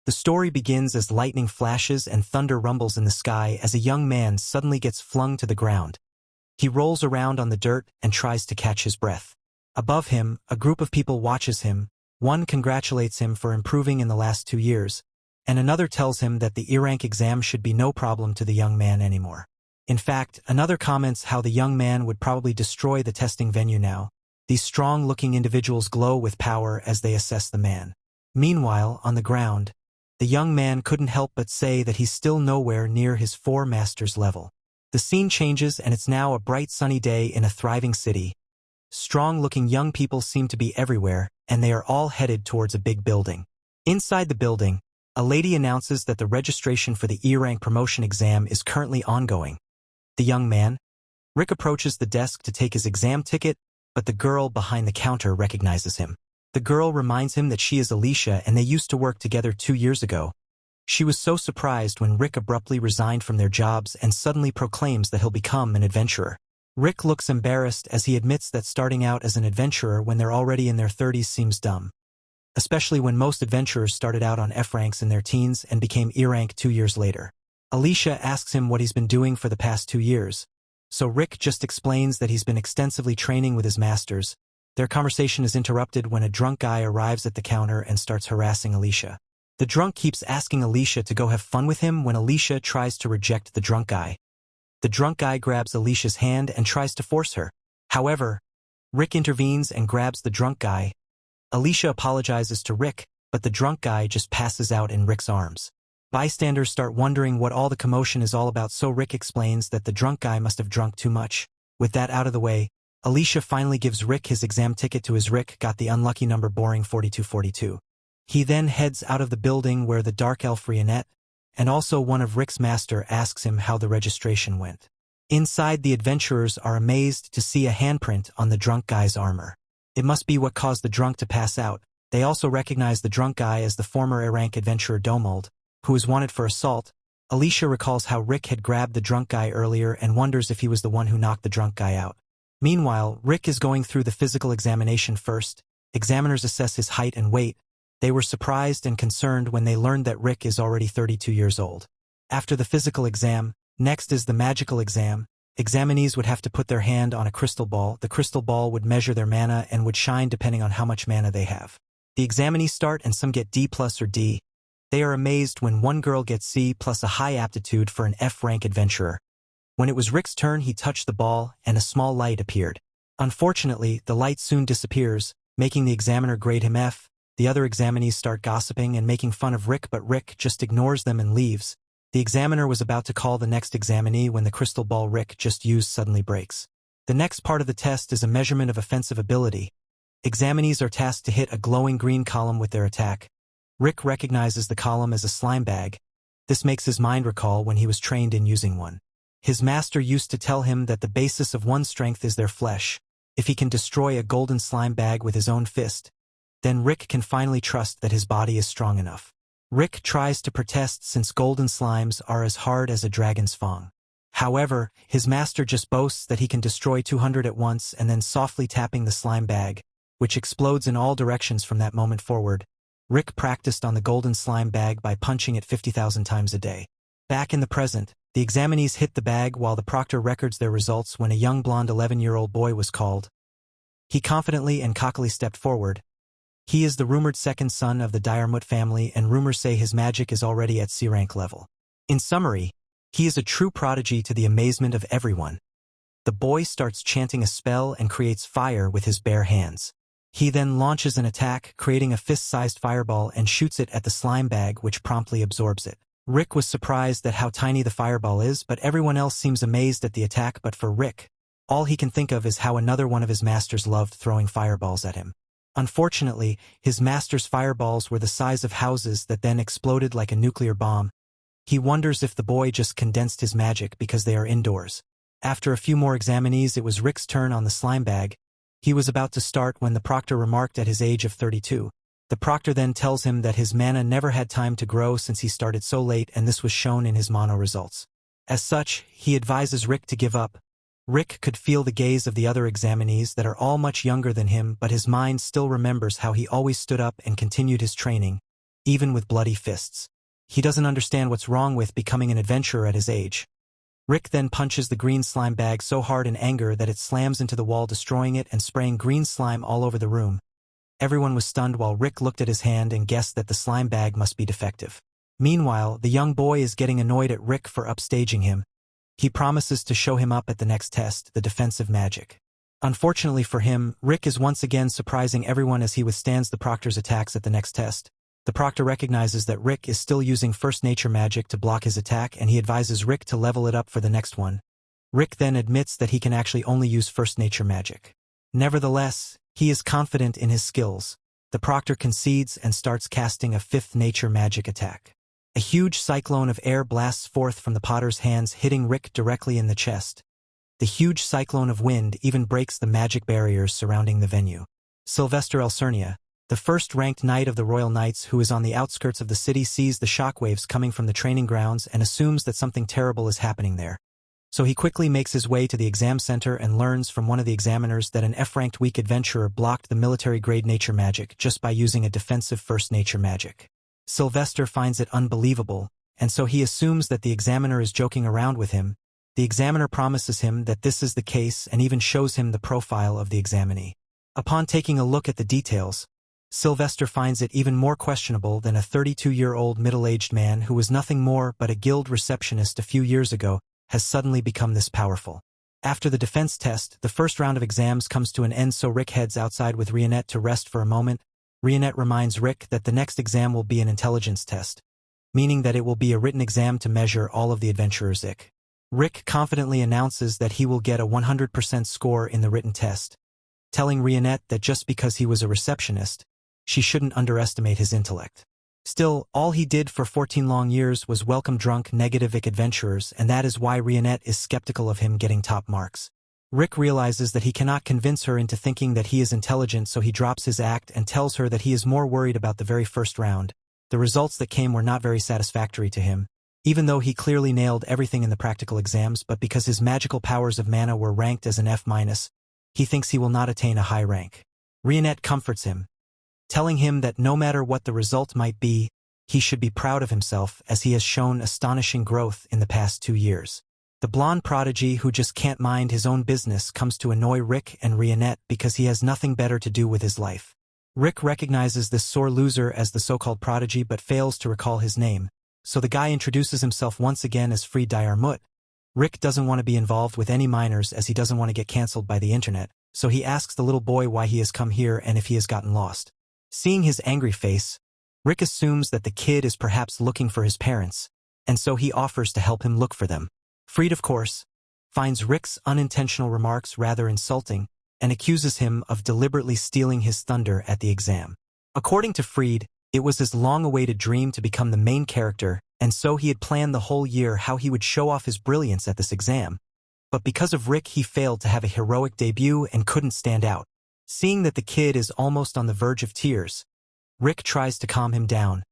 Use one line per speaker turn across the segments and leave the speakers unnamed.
The story begins as lightning flashes and thunder rumbles in the sky as a young man suddenly gets flung to the ground. He rolls around on the dirt and tries to catch his breath. Above him, a group of people watches him. One congratulates him for improving in the last 2 years, and another tells him that the E-rank exam should be no problem to the young man anymore. In fact, another comments how the young man would probably destroy the testing venue now. These strong-looking individuals glow with power as they assess the man. Meanwhile, on the ground, the young man couldn't help but say that he's still nowhere near his 4 masters level. The scene changes and it's now a bright sunny day in a thriving city. Strong-looking young people seem to be everywhere, and they are all headed towards a big building. Inside the building, a lady announces that the registration for the E-rank promotion exam is currently ongoing. The young man, Rick, approaches the desk to take his exam ticket, but the girl behind the counter recognizes him. The girl reminds him that she is Alicia and they used to work together 2 years ago. She was so surprised when Rick abruptly resigned from their jobs and suddenly proclaims that he'll become an adventurer. Rick looks embarrassed as he admits that starting out as an adventurer when they're already in their 30s seems dumb. Especially when most adventurers started out on F ranks in their teens and became E-rank 2 years later. Alicia asks him what he's been doing for the past 2 years. So Rick just explains that he's been extensively training with his masters. Their conversation is interrupted when a drunk guy arrives at the counter and starts harassing Alicia. The drunk keeps asking Alicia to go have fun with him when Alicia tries to reject the drunk guy. The drunk guy grabs Alicia's hand and tries to force her. However, Rick intervenes and grabs the drunk guy. Alicia apologizes to Rick, but the drunk guy just passes out in Rick's arms. Bystanders start wondering what all the commotion is all about, so Rick explains that the drunk guy must have drunk too much. With that out of the way, Alicia finally gives Rick his exam ticket to his Rick got the unlucky number boring 4242. He then heads out of the building where the dark elf Rionette, and also one of Rick's master, asks him how the registration went. Inside, the adventurers are amazed to see a handprint on the drunk guy's armor. It must be what caused the drunk to pass out. They also recognize the drunk guy as the former A-rank adventurer Domold, who is wanted for assault. Alicia recalls how Rick had grabbed the drunk guy earlier and wonders if he was the one who knocked the drunk guy out. Meanwhile, Rick is going through the physical examination first. Examiners assess his height and weight. They were surprised and concerned when they learned that Rick is already 32 years old. After the physical exam, next is the magical exam. Examinees would have to put their hand on a crystal ball. The crystal ball would measure their mana and would shine depending on how much mana they have. The examinees start and some get D+ or D. They are amazed when one girl gets C+ a high aptitude for an F-rank adventurer. When it was Rick's turn, he touched the ball and a small light appeared. Unfortunately, the light soon disappears, making the examiner grade him F. The other examinees start gossiping and making fun of Rick, but Rick just ignores them and leaves. The examiner was about to call the next examinee when the crystal ball Rick just used suddenly breaks. The next part of the test is a measurement of offensive ability. Examinees are tasked to hit a glowing green column with their attack. Rick recognizes the column as a slime bag. This makes his mind recall when he was trained in using one. His master used to tell him that the basis of one's strength is their flesh. If he can destroy a golden slime bag with his own fist, then Rick can finally trust that his body is strong enough. Rick tries to protest since golden slimes are as hard as a dragon's fang. However, his master just boasts that he can destroy 200 at once and then softly tapping the slime bag, which explodes in all directions from that moment forward. Rick practiced on the golden slime bag by punching it 50,000 times a day. Back in the present, the examinees hit the bag while the proctor records their results when a young blonde 11-year-old boy was called. He confidently and cockily stepped forward. He is the rumored second son of the Diarmut family, and rumors say his magic is already at C-rank level. In summary, he is a true prodigy to the amazement of everyone. The boy starts chanting a spell and creates fire with his bare hands. He then launches an attack, creating a fist-sized fireball and shoots it at the slime bag, which promptly absorbs it. Rick was surprised at how tiny the fireball is, but everyone else seems amazed at the attack. But for Rick, all he can think of is how another one of his masters loved throwing fireballs at him. Unfortunately, his master's fireballs were the size of houses that then exploded like a nuclear bomb. He wonders if the boy just condensed his magic because they are indoors. After a few more examinees, it was Rick's turn on the slime bag. He was about to start when the proctor remarked at his age of 32. The proctor then tells him that his mana never had time to grow since he started so late, and this was shown in his mono results. As such, he advises Rick to give up. Rick could feel the gaze of the other examinees that are all much younger than him, but his mind still remembers how he always stood up and continued his training. even with bloody fists. He doesn't understand what's wrong with becoming an adventurer at his age. Rick then punches the green slime bag so hard in anger that it slams into the wall, destroying it and spraying green slime all over the room. Everyone was stunned while Rick looked at his hand and guessed that the slime bag must be defective. Meanwhile, the young boy is getting annoyed at Rick for upstaging him. He promises to show him up at the next test, the defensive magic. Unfortunately for him, Rick is once again surprising everyone as he withstands the proctor's attacks at the next test. The proctor recognizes that Rick is still using first nature magic to block his attack, and he advises Rick to level it up for the next one. Rick then admits that he can actually only use first nature magic. Nevertheless, he is confident in his skills. The proctor concedes and starts casting a fifth nature magic attack. A huge cyclone of air blasts forth from the potter's hands, hitting Rick directly in the chest. The huge cyclone of wind even breaks the magic barriers surrounding the venue. Sylvester Elcernia, the first-ranked knight of the Royal Knights who is on the outskirts of the city, sees the shockwaves coming from the training grounds and assumes that something terrible is happening there. So he quickly makes his way to the exam center and learns from one of the examiners that an F-ranked weak adventurer blocked the military-grade nature magic just by using a defensive first nature magic. Sylvester finds it unbelievable, and so he assumes that the examiner is joking around with him. The examiner promises him that this is the case and even shows him the profile of the examinee. Upon taking a look at the details, Sylvester finds it even more questionable than a 32-year-old middle-aged man who was nothing more but a guild receptionist a few years ago has suddenly become this powerful. After the defense test, the first round of exams comes to an end, so Rick heads outside with Rionette to rest for a moment. Rionette reminds Rick that the next exam will be an intelligence test, meaning that it will be a written exam to measure all of the adventurer's Ecchi. Rick confidently announces that he will get a 100% score in the written test, telling Rionette that just because he was a receptionist, she shouldn't underestimate his intellect. Still, all he did for 14 long years was welcome drunk negative Ecchi adventurers, and that is why Rionette is skeptical of him getting top marks. Rick realizes that he cannot convince her into thinking that he is intelligent, so he drops his act and tells her that he is more worried about the very first round. The results that came were not very satisfactory to him, even though he clearly nailed everything in the practical exams, but because his magical powers of mana were ranked as an F-, he thinks he will not attain a high rank. Rionette comforts him, telling him that no matter what the result might be, he should be proud of himself as he has shown astonishing growth in the past 2 years. The blonde prodigy who just can't mind his own business comes to annoy Rick and Rionette because he has nothing better to do with his life. Rick recognizes this sore loser as the so-called prodigy but fails to recall his name, so the guy introduces himself once again as Fried Diarmut. Rick doesn't want to be involved with any minors as he doesn't want to get cancelled by the internet, so he asks the little boy why he has come here and if he has gotten lost. Seeing his angry face, Rick assumes that the kid is perhaps looking for his parents, and so he offers to help him look for them. Fried, of course, finds Rick's unintentional remarks rather insulting and accuses him of deliberately stealing his thunder at the exam. According to Fried, it was his long-awaited dream to become the main character, and so he had planned the whole year how he would show off his brilliance at this exam. But because of Rick, he failed to have a heroic debut and couldn't stand out. Seeing that the kid is almost on the verge of tears, Rick tries to calm him down,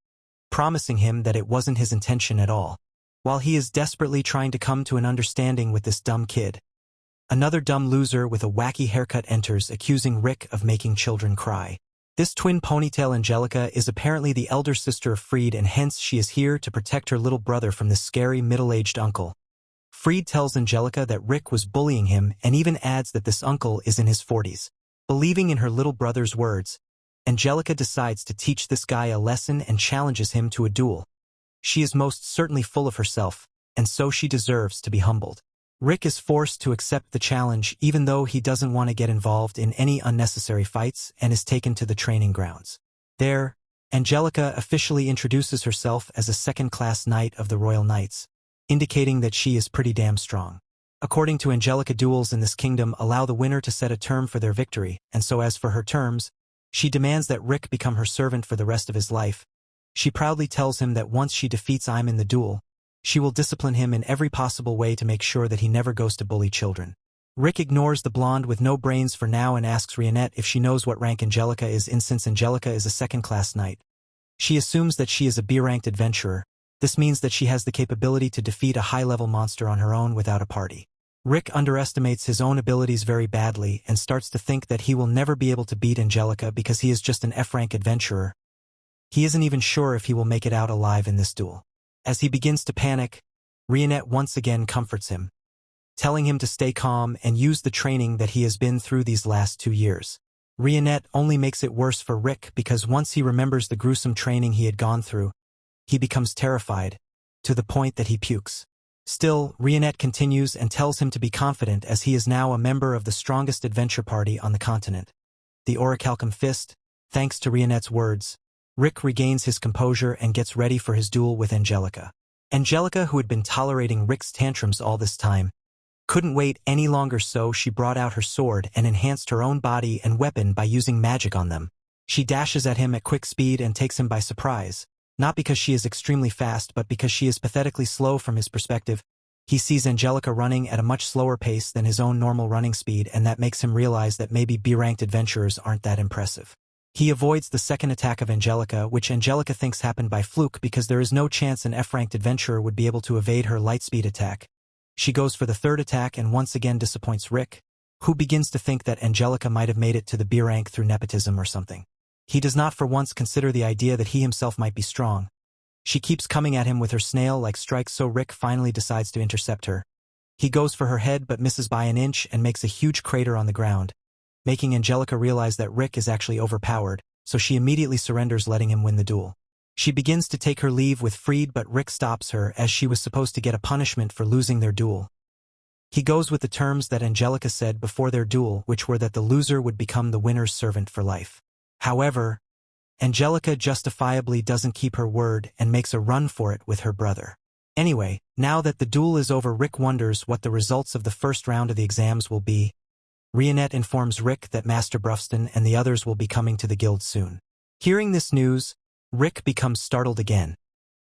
promising him that it wasn't his intention at all. While he is desperately trying to come to an understanding with this dumb kid, another dumb loser with a wacky haircut enters, accusing Rick of making children cry. This twin ponytail Angelica is apparently the elder sister of Fried, and hence she is here to protect her little brother from this scary middle-aged uncle. Fried tells Angelica that Rick was bullying him and even adds that this uncle is in his 40s. Believing in her little brother's words, Angelica decides to teach this guy a lesson and challenges him to a duel. She is most certainly full of herself, and so she deserves to be humbled. Rick is forced to accept the challenge even though he doesn't want to get involved in any unnecessary fights and is taken to the training grounds. There, Angelica officially introduces herself as a second-class knight of the Royal Knights, indicating that she is pretty damn strong. According to Angelica, duels in this kingdom allow the winner to set a term for their victory, and so as for her terms, she demands that Rick become her servant for the rest of his life. She proudly tells him that once she defeats him in the duel, she will discipline him in every possible way to make sure that he never goes to bully children. Rick ignores the blonde with no brains for now and asks Rionette if she knows what rank Angelica is in, since Angelica is a second-class knight. She assumes that she is a B-ranked adventurer. This means that she has the capability to defeat a high-level monster on her own without a party. Rick underestimates his own abilities very badly and starts to think that he will never be able to beat Angelica because he is just an F-rank adventurer. He isn't even sure if he will make it out alive in this duel. As he begins to panic, Rionette once again comforts him, telling him to stay calm and use the training that he has been through these last 2 years. Rionette only makes it worse for Rick because once he remembers the gruesome training he had gone through, he becomes terrified, to the point that he pukes. Still, Rionette continues and tells him to be confident as he is now a member of the strongest adventure party on the continent, the Orihalcon Fist. Thanks to Rionette's words, Rick regains his composure and gets ready for his duel with Angelica. Angelica, who had been tolerating Rick's tantrums all this time, couldn't wait any longer, so she brought out her sword and enhanced her own body and weapon by using magic on them. She dashes at him at quick speed and takes him by surprise, not because she is extremely fast but because she is pathetically slow from his perspective. He sees Angelica running at a much slower pace than his own normal running speed, and that makes him realize that maybe B-ranked adventurers aren't that impressive. He avoids the second attack of Angelica, which Angelica thinks happened by fluke because there is no chance an F-ranked adventurer would be able to evade her light-speed attack. She goes for the third attack and once again disappoints Rick, who begins to think that Angelica might have made it to the B rank through nepotism or something. He does not for once consider the idea that he himself might be strong. She keeps coming at him with her snail-like strikes, so Rick finally decides to intercept her. He goes for her head but misses by an inch and makes a huge crater on the ground, making Angelica realize that Rick is actually overpowered, so she immediately surrenders, letting him win the duel. She begins to take her leave with Freed, but Rick stops her as she was supposed to get a punishment for losing their duel. He goes with the terms that Angelica said before their duel, which were that the loser would become the winner's servant for life. However, Angelica justifiably doesn't keep her word and makes a run for it with her brother. Anyway, now that the duel is over, Rick wonders what the results of the first round of the exams will be. Rionette informs Rick that Master Brufston and the others will be coming to the guild soon. Hearing this news, Rick becomes startled again,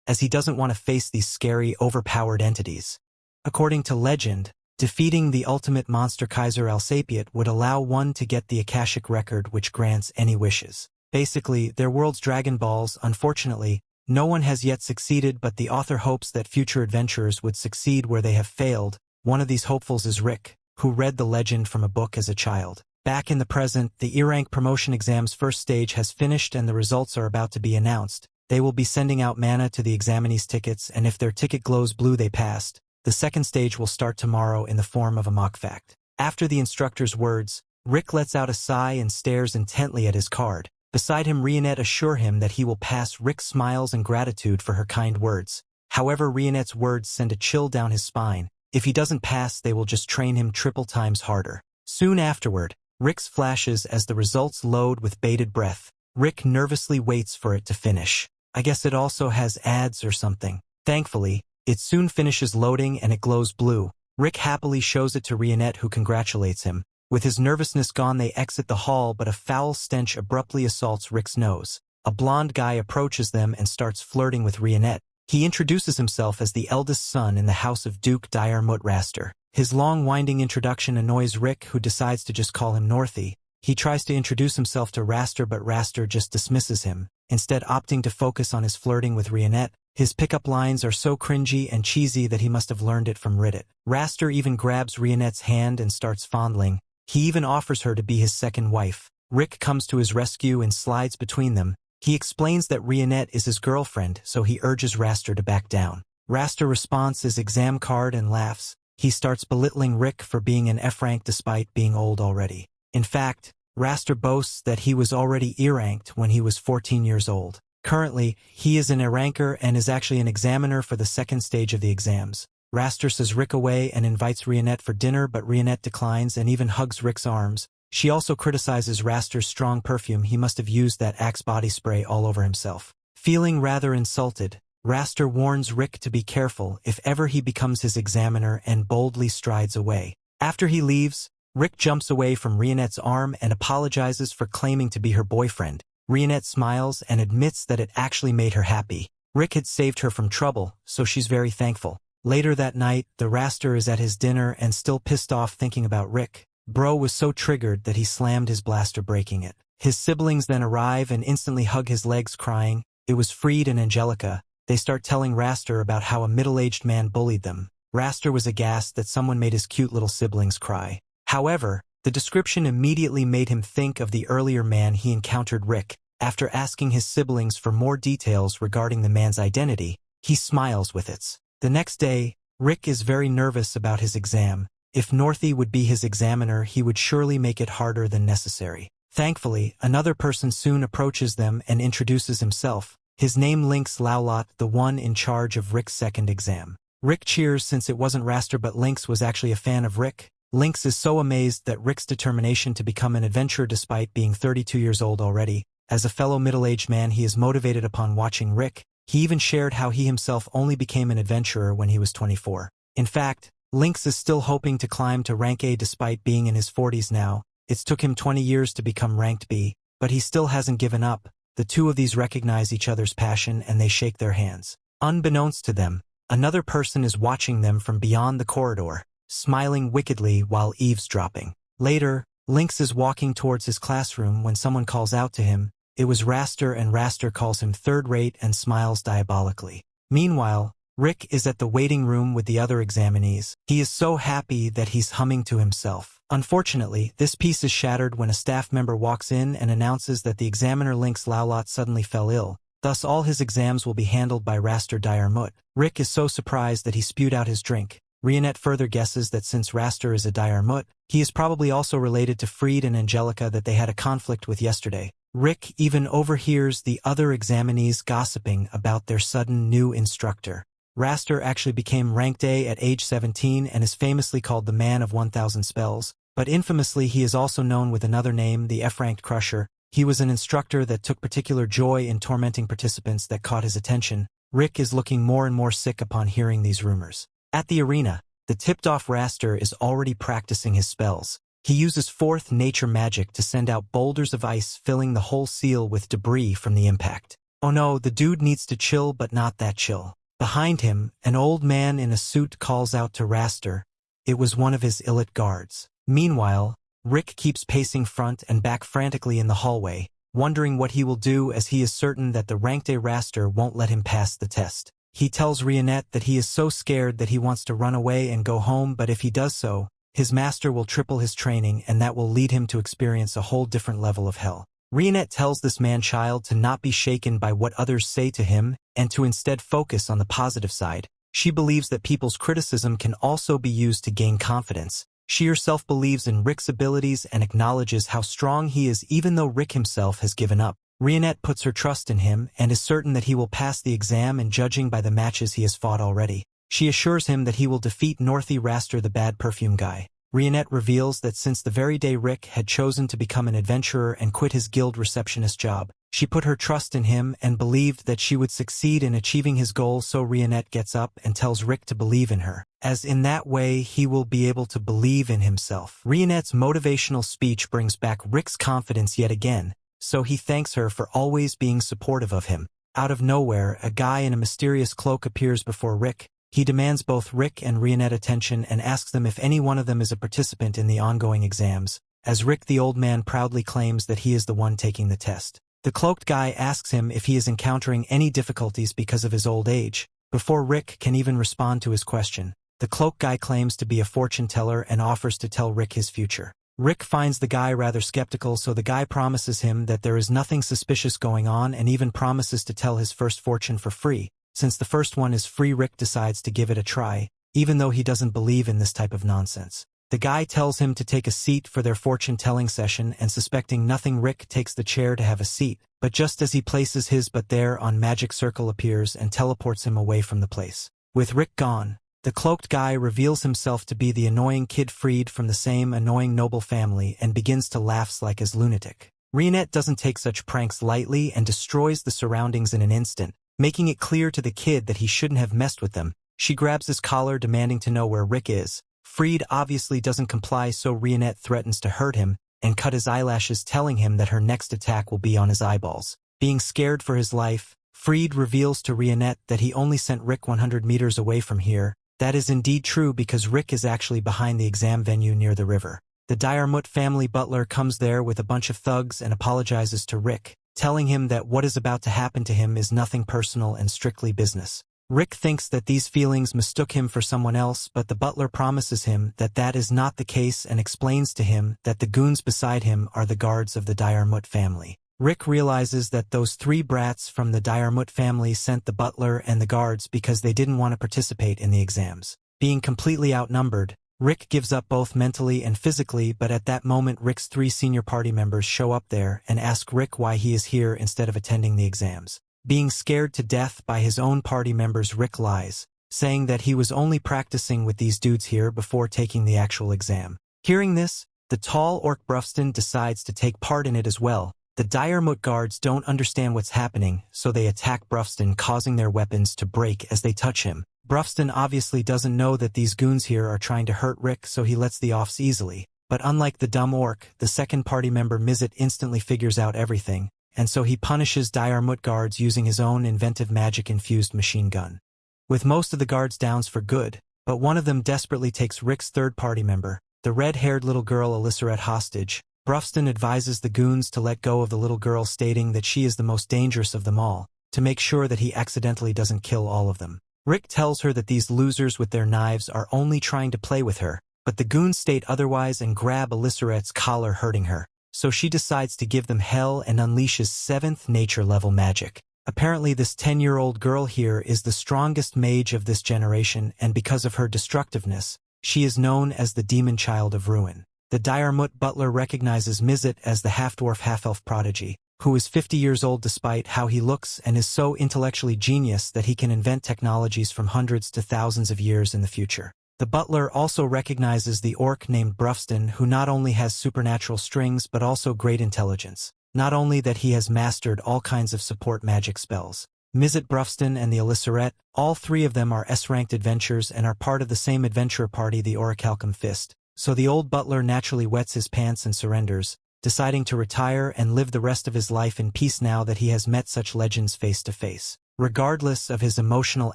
as he doesn't want to face these scary, overpowered entities. According to legend, defeating the ultimate monster Kaiser Alsapiat would allow one to get the Akashic record, which grants any wishes. Basically, their world's Dragon Balls. Unfortunately, no one has yet succeeded, but the author hopes that future adventurers would succeed where they have failed. One of these hopefuls is Rick, who read the legend from a book as a child. Back in the present, the E-rank promotion exam's first stage has finished and the results are about to be announced. They will be sending out mana to the examinees' tickets, and if their ticket glows blue, they passed. The second stage will start tomorrow in the form of a mock fact. After the instructor's words, Rick lets out a sigh and stares intently at his card. Beside him, Rionette assures him that he will pass. Rick smiles in gratitude for her kind words. However, Rionette's words send a chill down his spine. If he doesn't pass, they will just train him triple times harder. Soon afterward, Rick's flashes as the results load with bated breath. Rick nervously waits for it to finish. I guess it also has ads or something. Thankfully, it soon finishes loading and it glows blue. Rick happily shows it to Rionette, who congratulates him. With his nervousness gone, they exit the hall, but a foul stench abruptly assaults Rick's nose. A blonde guy approaches them and starts flirting with Rionette. He introduces himself as the eldest son in the house of Duke Diarmut Raster. His long winding introduction annoys Rick, who decides to just call him Northy. He tries to introduce himself to Raster, but Raster just dismisses him, instead opting to focus on his flirting with Rionette. His pickup lines are so cringy and cheesy that he must have learned it from Reddit. Raster even grabs Rionette's hand and starts fondling. He even offers her to be his second wife. Rick comes to his rescue and slides between them. He explains that Rionette is his girlfriend, so he urges Raster to back down. Raster responds his exam card and laughs. He starts belittling Rick for being an F-rank despite being old already. In fact, Raster boasts that he was already E-ranked when he was 14 years old. Currently, he is an E-ranker and is actually an examiner for the second stage of the exams. Raster says Rick away and invites Rionette for dinner, but Rionette declines and even hugs Rick's arms. She also criticizes Raster's strong perfume. He must have used that Axe body spray all over himself. Feeling rather insulted, Raster warns Rick to be careful if ever he becomes his examiner and boldly strides away. After he leaves, Rick jumps away from Rionette's arm and apologizes for claiming to be her boyfriend. Rionette smiles and admits that it actually made her happy. Rick had saved her from trouble, so she's very thankful. Later that night, the Raster is at his dinner and still pissed off thinking about Rick. Bro was so triggered that he slammed his blaster, breaking it. His siblings then arrive and instantly hug his legs, crying. It was Freed and Angelica. They start telling Raster about how a middle-aged man bullied them. Raster was aghast that someone made his cute little siblings cry. However, the description immediately made him think of the earlier man he encountered, Rick. After asking his siblings for more details regarding the man's identity, he smiles with it. The next day, Rick is very nervous about his exam. If Northie would be his examiner, he would surely make it harder than necessary. Thankfully, another person soon approaches them and introduces himself. His name Lynx Lowlot, the one in charge of Rick's second exam. Rick cheers since it wasn't Raster but Lynx was actually a fan of Rick. Lynx is so amazed at Rick's determination to become an adventurer despite being 32 years old already. As a fellow middle-aged man, he is motivated upon watching Rick. He even shared how he himself only became an adventurer when he was 24. In fact, Lynx is still hoping to climb to rank A despite being in his 40s now. It's took him 20 years to become ranked B, but he still hasn't given up. The two of these recognize each other's passion and they shake their hands. Unbeknownst to them, another person is watching them from beyond the corridor, smiling wickedly while eavesdropping. Later, Lynx is walking towards his classroom when someone calls out to him. It was Raster, and Raster calls him third-rate and smiles diabolically. Meanwhile, Rick is at the waiting room with the other examinees. He is so happy that he's humming to himself. Unfortunately, this piece is shattered when a staff member walks in and announces that the examiner Lynx Lowlot suddenly fell ill. Thus all his exams will be handled by Raster Diremut. Rick is so surprised that he spewed out his drink. Rionette further guesses that since Raster is a Diremut, he is probably also related to Fried and Angelica that they had a conflict with yesterday. Rick even overhears the other examinees gossiping about their sudden new instructor. Raster actually became ranked A at age 17 and is famously called the Man of 1,000 Spells, but infamously he is also known with another name, the F-ranked Crusher. He was an instructor that took particular joy in tormenting participants that caught his attention. Rick is looking more and more sick upon hearing these rumors. At the arena, the tipped-off Raster is already practicing his spells. He uses fourth nature magic to send out boulders of ice, filling the whole seal with debris from the impact. Oh no, the dude needs to chill, but not that chill. Behind him, an old man in a suit calls out to Raster. It was one of his illit guards. Meanwhile, Rick keeps pacing front and back frantically in the hallway, wondering what he will do as he is certain that the ranked A Raster won't let him pass the test. He tells Rionette that he is so scared that he wants to run away and go home, but if he does so, his master will triple his training and that will lead him to experience a whole different level of hell. Rionette tells this man-child to not be shaken by what others say to him and to instead focus on the positive side. She believes that people's criticism can also be used to gain confidence. She herself believes in Rick's abilities and acknowledges how strong he is even though Rick himself has given up. Rionette puts her trust in him and is certain that he will pass the exam, and judging by the matches he has fought already, she assures him that he will defeat Northie Raster, the bad perfume guy. Rionette reveals that since the very day Rick had chosen to become an adventurer and quit his guild receptionist job, she put her trust in him and believed that she would succeed in achieving his goal, so Rionette gets up and tells Rick to believe in her, as in that way he will be able to believe in himself. Rionette's motivational speech brings back Rick's confidence yet again, so he thanks her for always being supportive of him. Out of nowhere, a guy in a mysterious cloak appears before Rick. He demands both Rick and Rionette attention and asks them if any one of them is a participant in the ongoing exams, as Rick the old man proudly claims that he is the one taking the test. The cloaked guy asks him if he is encountering any difficulties because of his old age. Before Rick can even respond to his question, the cloaked guy claims to be a fortune teller and offers to tell Rick his future. Rick finds the guy rather skeptical, so the guy promises him that there is nothing suspicious going on and even promises to tell his first fortune for free. Since the first one is free, Rick decides to give it a try, even though he doesn't believe in this type of nonsense. The guy tells him to take a seat for their fortune-telling session, and suspecting nothing, Rick takes the chair to have a seat, but just as he places his but there on magic circle appears and teleports him away from the place. With Rick gone, the cloaked guy reveals himself to be the annoying kid freed from the same annoying noble family and begins to laugh like his lunatic. Rionette doesn't take such pranks lightly and destroys the surroundings in an instant, making it clear to the kid that he shouldn't have messed with them. She grabs his collar, demanding to know where Rick is. Fried obviously doesn't comply, so Rionette threatens to hurt him and cut his eyelashes, telling him that her next attack will be on his eyeballs. Being scared for his life, Fried reveals to Rionette that he only sent Rick 100 meters away from here. That is indeed true because Rick is actually behind the exam venue near the river. The Diremut family butler comes there with a bunch of thugs and apologizes to Rick, telling him that what is about to happen to him is nothing personal and strictly business. Rick thinks that these feelings mistook him for someone else, but the butler promises him that that is not the case and explains to him that the goons beside him are the guards of the Diremut family. Rick realizes that those 3 brats from the Diarmut family sent the butler and the guards because they didn't want to participate in the exams. Being completely outnumbered, Rick gives up both mentally and physically, but at that moment Rick's 3 senior party members show up there and ask Rick why he is here instead of attending the exams. Being scared to death by his own party members, Rick lies, saying that he was only practicing with these dudes here before taking the actual exam. Hearing this, the tall orc Brufston decides to take part in it as well. The Diarmut guards don't understand what's happening, so they attack Brufston, causing their weapons to break as they touch him. Brufston obviously doesn't know that these goons here are trying to hurt Rick, so he lets the offs easily. But unlike the dumb orc, the second party member Mizit instantly figures out everything, and so he punishes Diarmut guards using his own inventive magic-infused machine gun. With most of the guards down for good, but one of them desperately takes Rick's third party member, the red-haired little girl Elissaret, hostage. Brufston advises the goons to let go of the little girl, stating that she is the most dangerous of them all, to make sure that he accidentally doesn't kill all of them. Rick tells her that these losers with their knives are only trying to play with her, but the goons state otherwise and grab Elissaret's collar, hurting her. So she decides to give them hell and unleashes 7th nature level magic. Apparently this 10-year-old girl here is the strongest mage of this generation, and because of her destructiveness, she is known as the Demon Child of Ruin. The Diarmut butler recognizes Mizit as the half-dwarf half-elf prodigy, who is 50 years old despite how he looks and is so intellectually genius that he can invent technologies from hundreds to thousands of years in the future. The butler also recognizes the orc named Brufston, who not only has supernatural strings but also great intelligence. Not only that, he has mastered all kinds of support magic spells. Mizit, Brufston, and the Elissaret, all 3 of them are S-ranked adventurers and are part of the same adventurer party, the Orihalcon Fist. So the old butler naturally wets his pants and surrenders, deciding to retire and live the rest of his life in peace now that he has met such legends face to face. Regardless of his emotional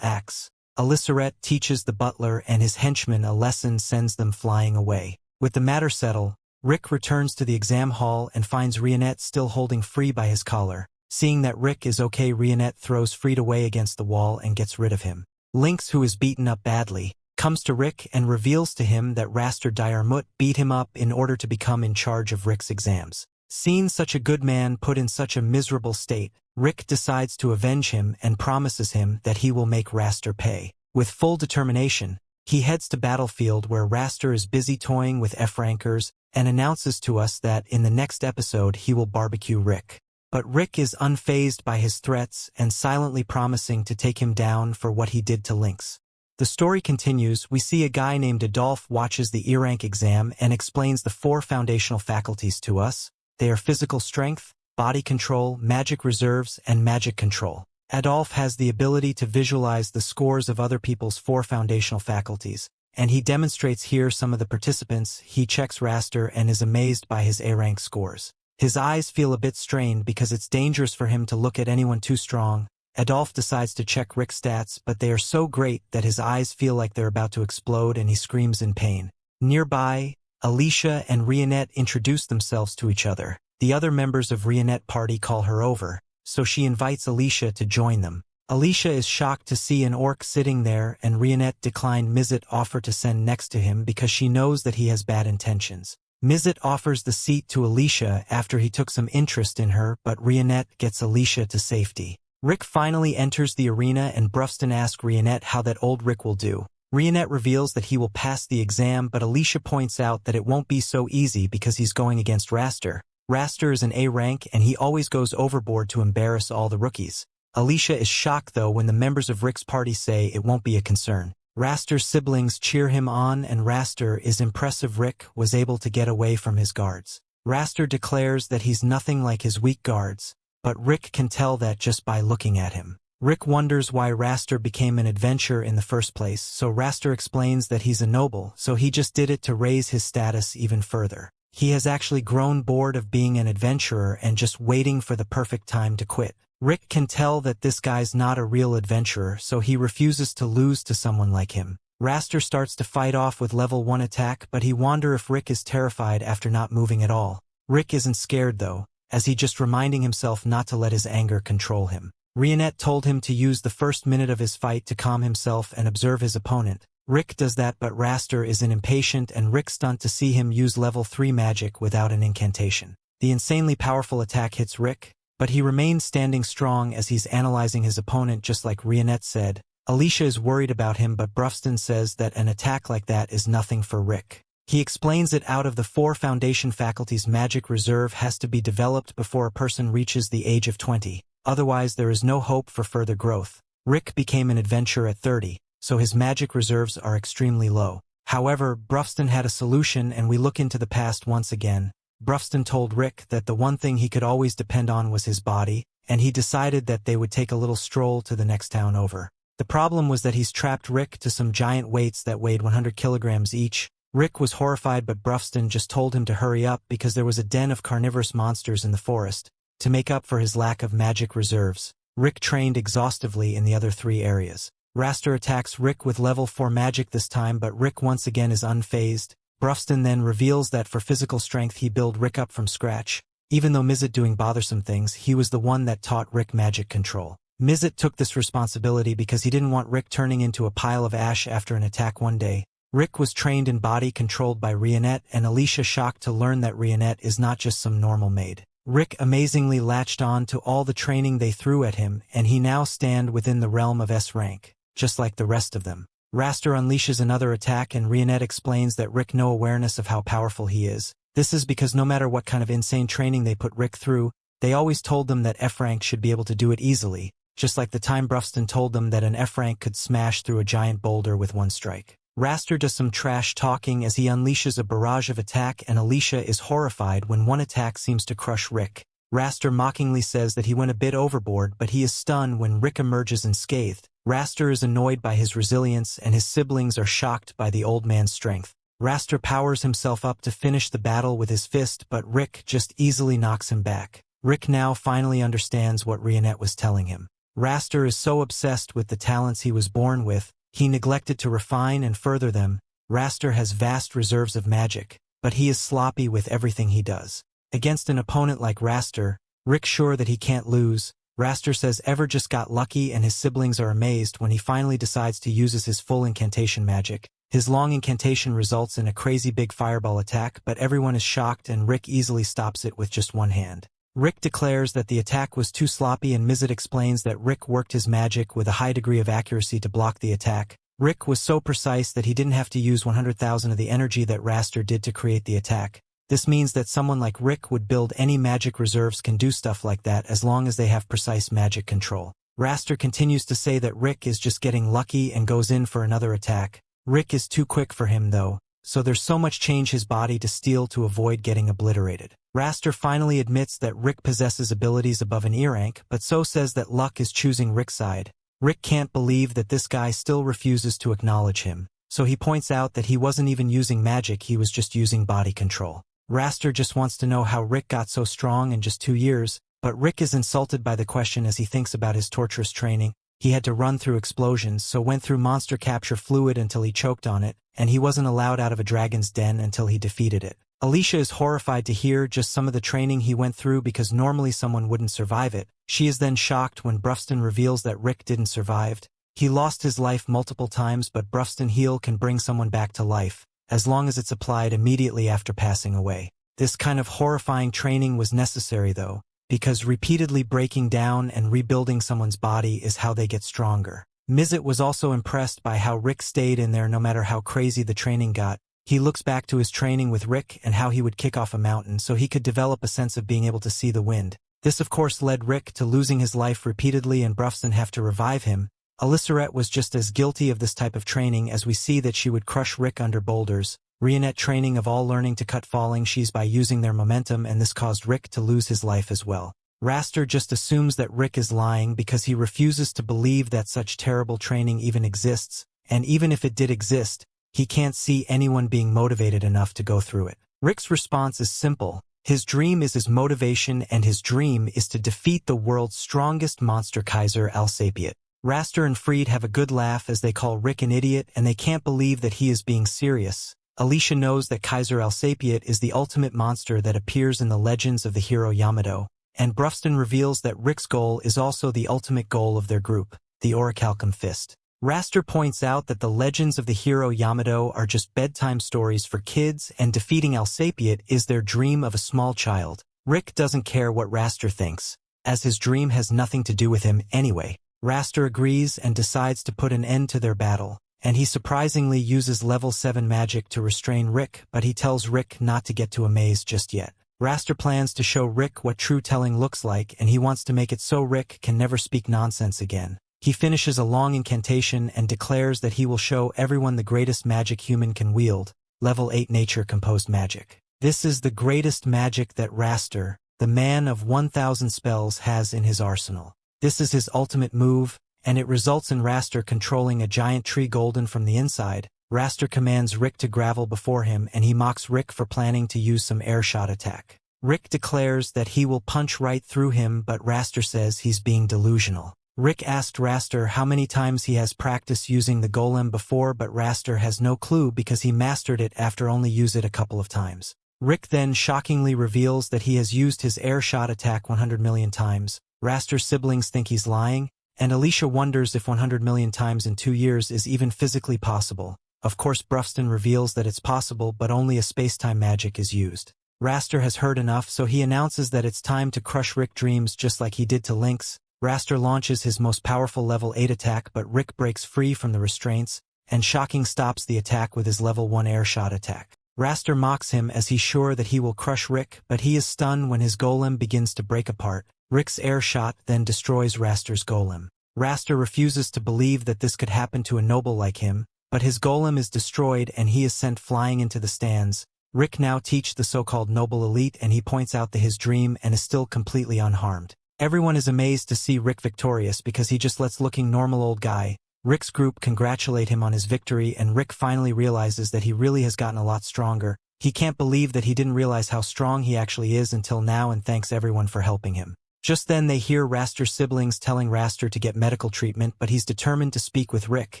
acts, Elissaret teaches the butler and his henchmen a lesson, sends them flying away. With the matter settled, Rick returns to the exam hall and finds Rionette still holding Free by his collar. Seeing that Rick is okay, Rionette throws Freed away against the wall and gets rid of him. Lynx, who is beaten up badly, comes to Rick and reveals to him that Raster Diarmut beat him up in order to become in charge of Rick's exams. Seeing such a good man put in such a miserable state, Rick decides to avenge him and promises him that he will make Raster pay. With full determination, he heads to battlefield where Raster is busy toying with F-rankers and announces to us that in the next episode he will barbecue Rick. But Rick is unfazed by his threats and silently promising to take him down for what he did to Lynx. The story continues. We see a guy named Adolph watches the E-rank exam and explains the 4 foundational faculties to us. They are physical strength, body control, magic reserves, and magic control. Adolph has the ability to visualize the scores of other people's 4 foundational faculties, and he demonstrates here some of the participants. He checks Raster and is amazed by his A-rank scores. His eyes feel a bit strained because it's dangerous for him to look at anyone too strong. Adolph decides to check Rick's stats, but they are so great that his eyes feel like they're about to explode and he screams in pain. Nearby, Alicia and Rionette introduce themselves to each other. The other members of Rionette party call her over, so she invites Alicia to join them. Alicia is shocked to see an orc sitting there, and Rionette declined Mizit offer to send next to him because she knows that he has bad intentions. Mizit offers the seat to Alicia after he took some interest in her, but Rionette gets Alicia to safety. Rick finally enters the arena and Brufston asks Rionette how that old Rick will do. Rionette reveals that he will pass the exam, but Alicia points out that it won't be so easy because he's going against Raster. Raster is an A rank and he always goes overboard to embarrass all the rookies. Alicia is shocked though when the members of Rick's party say it won't be a concern. Raster's siblings cheer him on and Raster is impressive. Rick was able to get away from his guards. Raster declares that he's nothing like his weak guards, but Rick can tell that just by looking at him. Rick wonders why Raster became an adventurer in the first place, so Raster explains that he's a noble, so he just did it to raise his status even further. He has actually grown bored of being an adventurer and just waiting for the perfect time to quit. Rick can tell that this guy's not a real adventurer, so he refuses to lose to someone like him. Raster starts to fight off with level 1 attack, but he wonders if Rick is terrified after not moving at all. Rick isn't scared though, as he just reminding himself not to let his anger control him. Rionette told him to use the first minute of his fight to calm himself and observe his opponent. Rick does that, but Raster is impatient and Rick stunned to see him use level 3 magic without an incantation. The insanely powerful attack hits Rick, but he remains standing strong as he's analyzing his opponent just like Rionette said. Alicia is worried about him, but Brufston says that an attack like that is nothing for Rick. He explains that out of the 4 foundation faculties, magic reserve has to be developed before a person reaches the age of 20. Otherwise, there is no hope for further growth. Rick became an adventurer at 30, so his magic reserves are extremely low. However, Brufston had a solution, and we look into the past once again. Brufston told Rick that the one thing he could always depend on was his body, and he decided that they would take a little stroll to the next town over. The problem was that he's trapped Rick to some giant weights that weighed 100 kilograms each. Rick was horrified, but Brufston just told him to hurry up because there was a den of carnivorous monsters in the forest. To make up for his lack of magic reserves, Rick trained exhaustively in the other 3 areas. Raster attacks Rick with level 4 magic this time, but Rick once again is unfazed. Brufston then reveals that for physical strength he built Rick up from scratch. Even though Mizet doing bothersome things, he was the one that taught Rick magic control. Mizet took this responsibility because he didn't want Rick turning into a pile of ash after an attack one day. Rick was trained in body controlled by Rionette, and Alicia shocked to learn that Rionette is not just some normal maid. Rick amazingly latched on to all the training they threw at him, and he now stand within the realm of S rank, just like the rest of them. Raster unleashes another attack, and Rionette explains that Rick no awareness of how powerful he is. This is because no matter what kind of insane training they put Rick through, they always told them that F rank should be able to do it easily, just like the time Brufston told them that an F rank could smash through a giant boulder with one strike. Raster does some trash talking as he unleashes a barrage of attack, and Alicia is horrified when one attack seems to crush Rick. Raster mockingly says that he went a bit overboard, but he is stunned when Rick emerges unscathed. Raster is annoyed by his resilience, and his siblings are shocked by the old man's strength. Raster powers himself up to finish the battle with his fist, but Rick just easily knocks him back. Rick now finally understands what Rionette was telling him. Raster is so obsessed with the talents he was born with, he neglected to refine and further them. Raster has vast reserves of magic, but he is sloppy with everything he does. Against an opponent like Raster, Rick's sure that he can't lose. Raster says Ever just got lucky, and his siblings are amazed when he finally decides to use his full incantation magic. His long incantation results in a crazy big fireball attack, but everyone is shocked and Rick easily stops it with just one hand. Rick declares that the attack was too sloppy, and Mizet explains that Rick worked his magic with a high degree of accuracy to block the attack. Rick was so precise that he didn't have to use 100,000 of the energy that Raster did to create the attack. This means that someone like Rick would build any magic reserves can do stuff like that as long as they have precise magic control. Raster continues to say that Rick is just getting lucky and goes in for another attack. Rick is too quick for him though, so there's so much change his body to steal to avoid getting obliterated. Raster finally admits that Rick possesses abilities above an E rank, but so says that luck is choosing Rick's side. Rick can't believe that this guy still refuses to acknowledge him, so he points out that he wasn't even using magic, he was just using body control. Raster just wants to know how Rick got so strong in just 2 years, but Rick is insulted by the question as he thinks about his torturous training. He had to run through explosions, so went through monster capture fluid until he choked on it, and he wasn't allowed out of a dragon's den until he defeated it. Alicia is horrified to hear just some of the training he went through because normally someone wouldn't survive it. She is then shocked when Brufston reveals that Rick didn't survive. He lost his life multiple times, but Brufston heal can bring someone back to life, as long as it's applied immediately after passing away. This kind of horrifying training was necessary though, because repeatedly breaking down and rebuilding someone's body is how they get stronger. Mizet was also impressed by how Rick stayed in there no matter how crazy the training got. He looks back to his training with Rick and how he would kick off a mountain so he could develop a sense of being able to see the wind. This of course led Rick to losing his life repeatedly, and Brufston have to revive him. Aliceret was just as guilty of this type of training, as we see that she would crush Rick under boulders. Rionette training of all learning to cut falling she's by using their momentum, and this caused Rick to lose his life as well. Raster just assumes that Rick is lying because he refuses to believe that such terrible training even exists, and even if it did exist, he can't see anyone being motivated enough to go through it. Rick's response is simple. His dream is his motivation, and his dream is to defeat the world's strongest monster, Kaiser Alsapiet. Raster and Fried have a good laugh as they call Rick an idiot, and they can't believe that he is being serious. Alicia knows that Kaiser Alsapiet is the ultimate monster that appears in the legends of the hero Yamato, and Brufston reveals that Rick's goal is also the ultimate goal of their group, the Orihalcon Fist. Raster points out that the legends of the hero Yamato are just bedtime stories for kids, and defeating Alsapiet is their dream of a small child. Rick doesn't care what Raster thinks, as his dream has nothing to do with him anyway. Raster agrees and decides to put an end to their battle, and he surprisingly uses level 7 magic to restrain Rick, but he tells Rick not to get to a maze just yet. Raster plans to show Rick what true telling looks like, and he wants to make it so Rick can never speak nonsense again. He finishes a long incantation and declares that he will show everyone the greatest magic human can wield, level 8 nature-composed magic. This is the greatest magic that Raster, the man of 1,000 spells, has in his arsenal. This is his ultimate move, and it results in Raster controlling a giant tree golden from the inside. Raster commands Rick to gravel before him, and he mocks Rick for planning to use some air shot attack. Rick declares that he will punch right through him, but Raster says he's being delusional. Rick asked Raster how many times he has practiced using the golem before, but Raster has no clue because he mastered it after only used it a couple of times. Rick then shockingly reveals that he has used his air shot attack 100 million times. Raster's siblings think he's lying, and Alicia wonders if 100 million times in 2 years is even physically possible. Of course, Brufston reveals that it's possible, but only a space-time magic is used. Raster has heard enough, so he announces that it's time to crush Rick's dreams just like he did to Lynx. Raster launches his most powerful level 8 attack, but Rick breaks free from the restraints, and Shocking stops the attack with his level 1 air shot attack. Raster mocks him as he's sure that he will crush Rick, but he is stunned when his golem begins to break apart. Rick's air shot then destroys Raster's golem. Raster refuses to believe that this could happen to a noble like him, but his golem is destroyed and he is sent flying into the stands. Rick now teaches the so-called noble elite, and he points out that his dream and is still completely unharmed. Everyone is amazed to see Rick victorious because he just lets looking normal old guy. Rick's group congratulate him on his victory, and Rick finally realizes that he really has gotten a lot stronger. He can't believe that he didn't realize how strong he actually is until now, and thanks everyone for helping him. Just then they hear Raster's siblings telling Raster to get medical treatment, but he's determined to speak with Rick.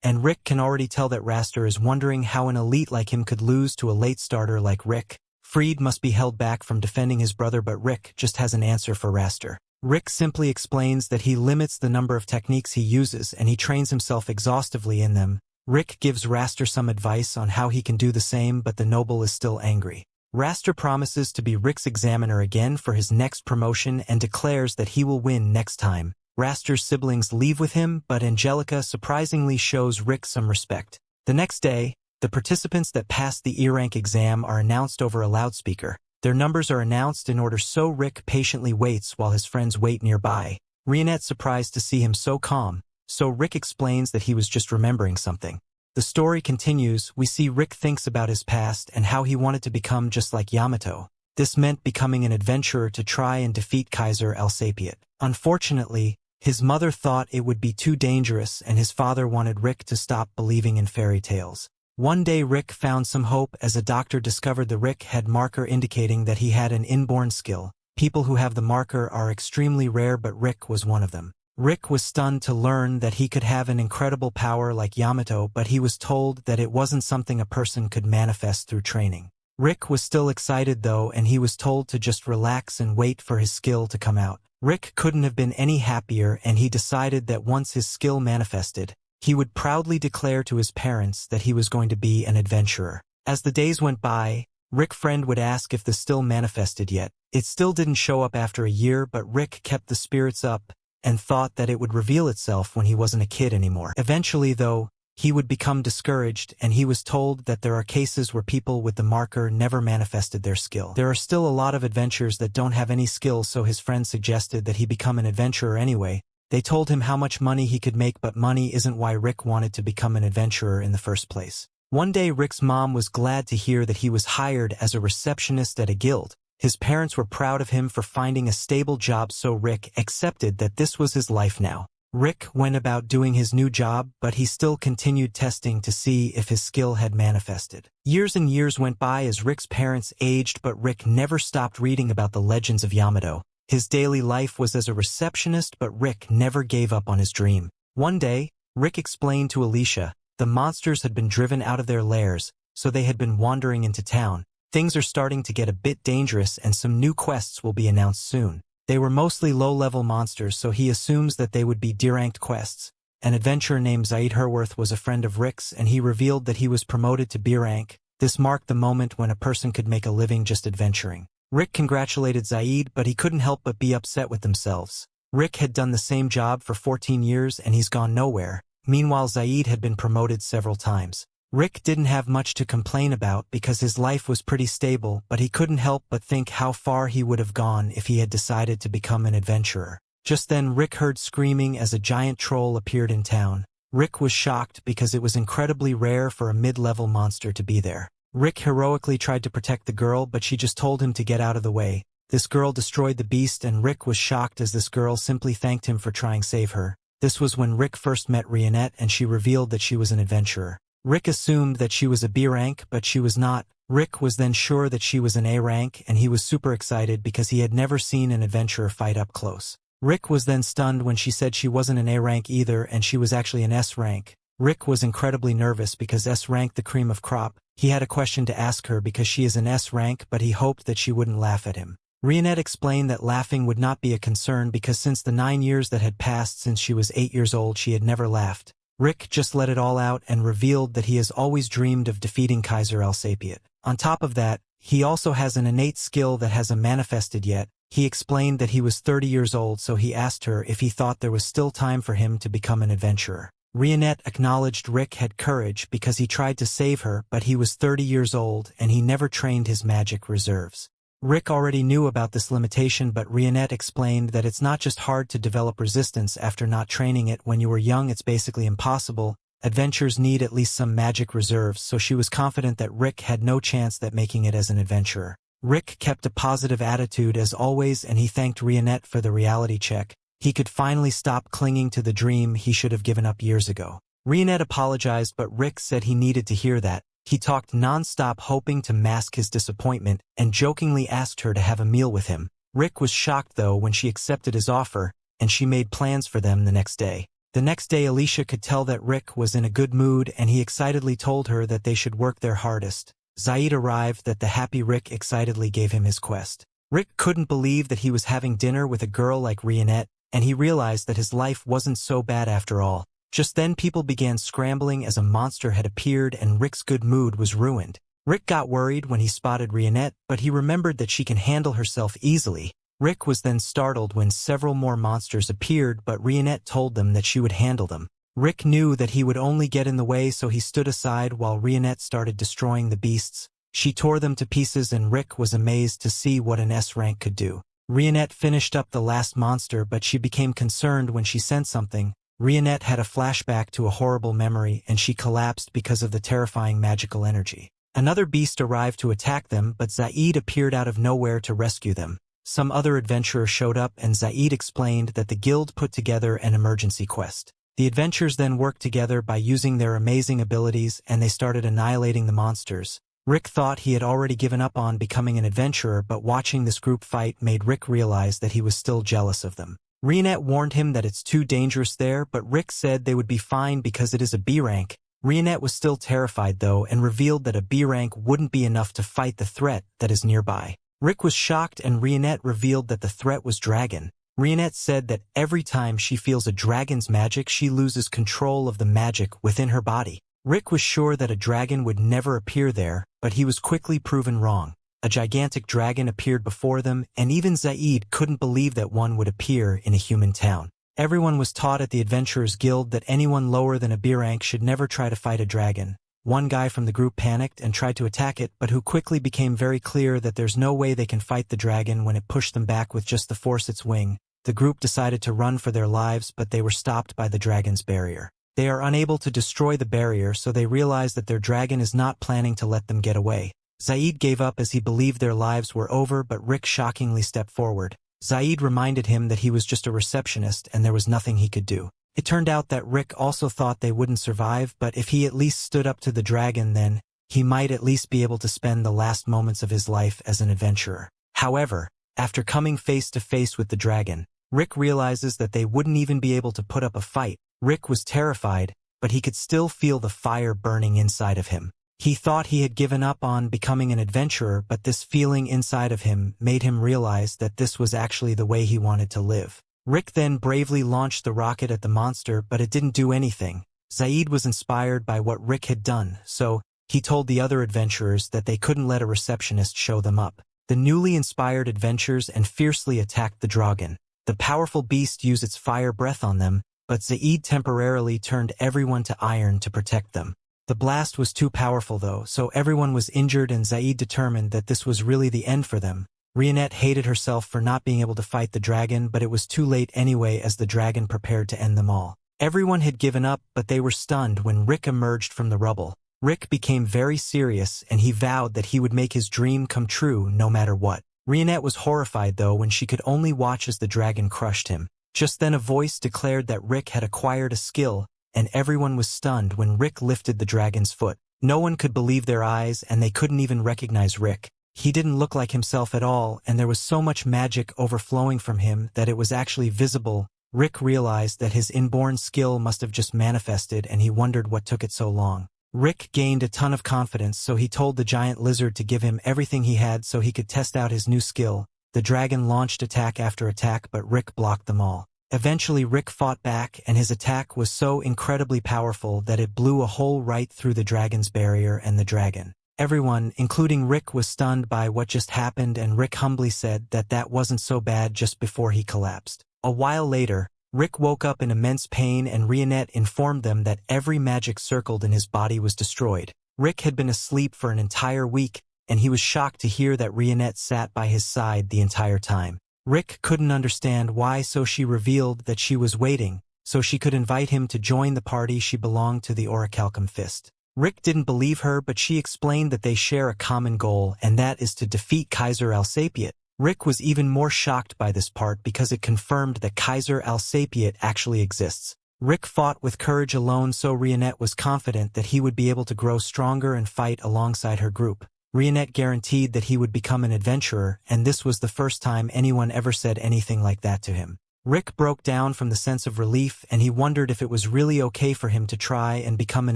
And Rick can already tell that Raster is wondering how an elite like him could lose to a late starter like Rick. Freed must be held back from defending his brother, but Rick just has an answer for Raster. Rick simply explains that he limits the number of techniques he uses and he trains himself exhaustively in them. Rick gives Raster some advice on how he can do the same, but the noble is still angry. Raster promises to be Rick's examiner again for his next promotion and declares that he will win next time. Raster's siblings leave with him, but Angelica surprisingly shows Rick some respect. The next day, the participants that passed the E-rank exam are announced over a loudspeaker. Their numbers are announced in order, so Rick patiently waits while his friends wait nearby. Rionette's surprised to see him so calm, so Rick explains that he was just remembering something. The story continues. We see Rick thinks about his past and how he wanted to become just like Yamato. This meant becoming an adventurer to try and defeat Kaiser Alsapiet. Unfortunately, his mother thought it would be too dangerous, and his father wanted Rick to stop believing in fairy tales. One day Rick found some hope as a doctor discovered the Rick had marker indicating that he had an inborn skill. People who have the marker are extremely rare, but Rick was one of them. Rick was stunned to learn that he could have an incredible power like Yamato, but he was told that it wasn't something a person could manifest through training. Rick was still excited though, and he was told to just relax and wait for his skill to come out. Rick couldn't have been any happier, and he decided that once his skill manifested, he would proudly declare to his parents that he was going to be an adventurer. As the days went by, Rick's friend would ask if the still manifested yet. It still didn't show up after a year, but Rick kept the spirits up and thought that it would reveal itself when he wasn't a kid anymore. Eventually, though, he would become discouraged, and he was told that there are cases where people with the marker never manifested their skill. There are still a lot of adventurers that don't have any skill, so his friend suggested that he become an adventurer anyway. They told him how much money he could make, but money isn't why Rick wanted to become an adventurer in the first place. One day Rick's mom was glad to hear that he was hired as a receptionist at a guild. His parents were proud of him for finding a stable job, so Rick accepted that this was his life now. Rick went about doing his new job, but he still continued testing to see if his skill had manifested. Years and years went by as Rick's parents aged, but Rick never stopped reading about the legends of Yamato. His daily life was as a receptionist, but Rick never gave up on his dream. One day, Rick explained to Alicia, the monsters had been driven out of their lairs, so they had been wandering into town. Things are starting to get a bit dangerous, and some new quests will be announced soon. They were mostly low-level monsters, so he assumes that they would be D-ranked quests. An adventurer named Zaid Herworth was a friend of Rick's, and he revealed that he was promoted to B rank. This marked the moment when a person could make a living just adventuring. Rick congratulated Zaid, but he couldn't help but be upset with themselves. Rick had done the same job for 14 years and he's gone nowhere. Meanwhile, Zaid had been promoted several times. Rick didn't have much to complain about because his life was pretty stable, but he couldn't help but think how far he would have gone if he had decided to become an adventurer. Just then Rick heard screaming as a giant troll appeared in town. Rick was shocked because it was incredibly rare for a mid-level monster to be there. Rick heroically tried to protect the girl, but she just told him to get out of the way. This girl destroyed the beast and Rick was shocked as this girl simply thanked him for trying to save her. This was when Rick first met Rionette and she revealed that she was an adventurer. Rick assumed that she was a B rank, but she was not. Rick was then sure that she was an A rank and he was super excited because he had never seen an adventurer fight up close. Rick was then stunned when she said she wasn't an A rank either and she was actually an S rank. Rick was incredibly nervous because S rank the cream of crop. He had a question to ask her because she is an S rank, but he hoped that she wouldn't laugh at him. Rionette explained that laughing would not be a concern because since the 9 years that had passed since she was 8 years old she had never laughed. Rick just let it all out and revealed that he has always dreamed of defeating Kaiser Alsapiet. On top of that, he also has an innate skill that hasn't manifested yet. He explained that he was 30 years old, so he asked her if he thought there was still time for him to become an adventurer. Rionette acknowledged Rick had courage because he tried to save her, but he was 30 years old and he never trained his magic reserves. Rick already knew about this limitation, but Rionette explained that it's not just hard to develop resistance after not training it. When you were young, it's basically impossible. Adventures need at least some magic reserves, so she was confident that Rick had no chance at making it as an adventurer. Rick kept a positive attitude as always and he thanked Rionette for the reality check. He could finally stop clinging to the dream he should have given up years ago. Rionette apologized, but Rick said he needed to hear that. He talked non-stop, hoping to mask his disappointment, and jokingly asked her to have a meal with him. Rick was shocked though when she accepted his offer, and she made plans for them the next day. The next day Alicia could tell that Rick was in a good mood and he excitedly told her that they should work their hardest. Zaid arrived that the happy Rick excitedly gave him his quest. Rick couldn't believe that he was having dinner with a girl like Rionette, and he realized that his life wasn't so bad after all. Just then people began scrambling as a monster had appeared and Rick's good mood was ruined. Rick got worried when he spotted Rionette, but he remembered that she can handle herself easily. Rick was then startled when several more monsters appeared, but Rionette told them that she would handle them. Rick knew that he would only get in the way, so he stood aside while Rionette started destroying the beasts. She tore them to pieces and Rick was amazed to see what an S rank could do. Rionette finished up the last monster, but she became concerned when she sensed something. Rionette had a flashback to a horrible memory and she collapsed because of the terrifying magical energy. Another beast arrived to attack them, but Zaid appeared out of nowhere to rescue them. Some other adventurer showed up and Zaid explained that the guild put together an emergency quest. The adventurers then worked together by using their amazing abilities and they started annihilating the monsters. Rick thought he had already given up on becoming an adventurer, but watching this group fight made Rick realize that he was still jealous of them. Rionette warned him that it's too dangerous there, but Rick said they would be fine because it is a B rank. Rionette was still terrified though and revealed that a B rank wouldn't be enough to fight the threat that is nearby. Rick was shocked and Rionette revealed that the threat was dragon. Rionette said that every time she feels a dragon's magic, she loses control of the magic within her body. Rick was sure that a dragon would never appear there, but he was quickly proven wrong. A gigantic dragon appeared before them, and even Zaid couldn't believe that one would appear in a human town. Everyone was taught at the Adventurers Guild that anyone lower than a B rank should never try to fight a dragon. One guy from the group panicked and tried to attack it, but who quickly became very clear that there's no way they can fight the dragon when it pushed them back with just the force its wing. The group decided to run for their lives, but they were stopped by the dragon's barrier. They are unable to destroy the barrier, so they realize that their dragon is not planning to let them get away. Zaid gave up as he believed their lives were over, but Rick shockingly stepped forward. Zaid reminded him that he was just a receptionist and there was nothing he could do. It turned out that Rick also thought they wouldn't survive, but if he at least stood up to the dragon, then he might at least be able to spend the last moments of his life as an adventurer. However, after coming face to face with the dragon, Rick realizes that they wouldn't even be able to put up a fight. Rick was terrified, but he could still feel the fire burning inside of him. He thought he had given up on becoming an adventurer, but this feeling inside of him made him realize that this was actually the way he wanted to live. Rick then bravely launched the rocket at the monster, but it didn't do anything. Zaid was inspired by what Rick had done, so he told the other adventurers that they couldn't let a receptionist show them up. The newly inspired adventurers and fiercely attacked the dragon. The powerful beast used its fire breath on them, but Zaid temporarily turned everyone to iron to protect them. The blast was too powerful though, so everyone was injured and Zaid determined that this was really the end for them. Rionette hated herself for not being able to fight the dragon, but it was too late anyway as the dragon prepared to end them all. Everyone had given up, but they were stunned when Rick emerged from the rubble. Rick became very serious and he vowed that he would make his dream come true no matter what. Rionette was horrified though when she could only watch as the dragon crushed him. Just then a voice declared that Rick had acquired a skill, and everyone was stunned when Rick lifted the dragon's foot. No one could believe their eyes and they couldn't even recognize Rick. He didn't look like himself at all, and there was so much magic overflowing from him that it was actually visible. Rick realized that his inborn skill must have just manifested and he wondered what took it so long. Rick gained a ton of confidence, so he told the giant lizard to give him everything he had so he could test out his new skill. The dragon launched attack after attack, but Rick blocked them all. Eventually Rick fought back, and his attack was so incredibly powerful that it blew a hole right through the dragon's barrier and the dragon. Everyone, including Rick, was stunned by what just happened, and Rick humbly said that that wasn't so bad just before he collapsed. A while later, Rick woke up in immense pain and Rionette informed them that every magic circled in his body was destroyed. Rick had been asleep for an entire week, and he was shocked to hear that Rionette sat by his side the entire time. Rick couldn't understand why, so she revealed that she was waiting, so she could invite him to join the party. She belonged to the Orihalcon Fist. Rick didn't believe her, but she explained that they share a common goal, and that is to defeat Kaiser Alsapiet. Rick was even more shocked by this part because it confirmed that Kaiser Alsapiet actually exists. Rick fought with courage alone, so Rionette was confident that he would be able to grow stronger and fight alongside her group. Rionette guaranteed that he would become an adventurer, and this was the first time anyone ever said anything like that to him. Rick broke down from the sense of relief, and he wondered if it was really okay for him to try and become an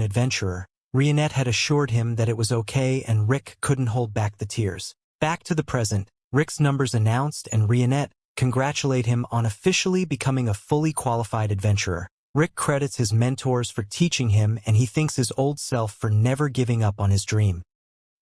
adventurer. Rionette had assured him that it was okay, and Rick couldn't hold back the tears. Back to the present, Rick's numbers announced, and Rionette congratulate him on officially becoming a fully qualified adventurer. Rick credits his mentors for teaching him, and he thanks his old self for never giving up on his dream.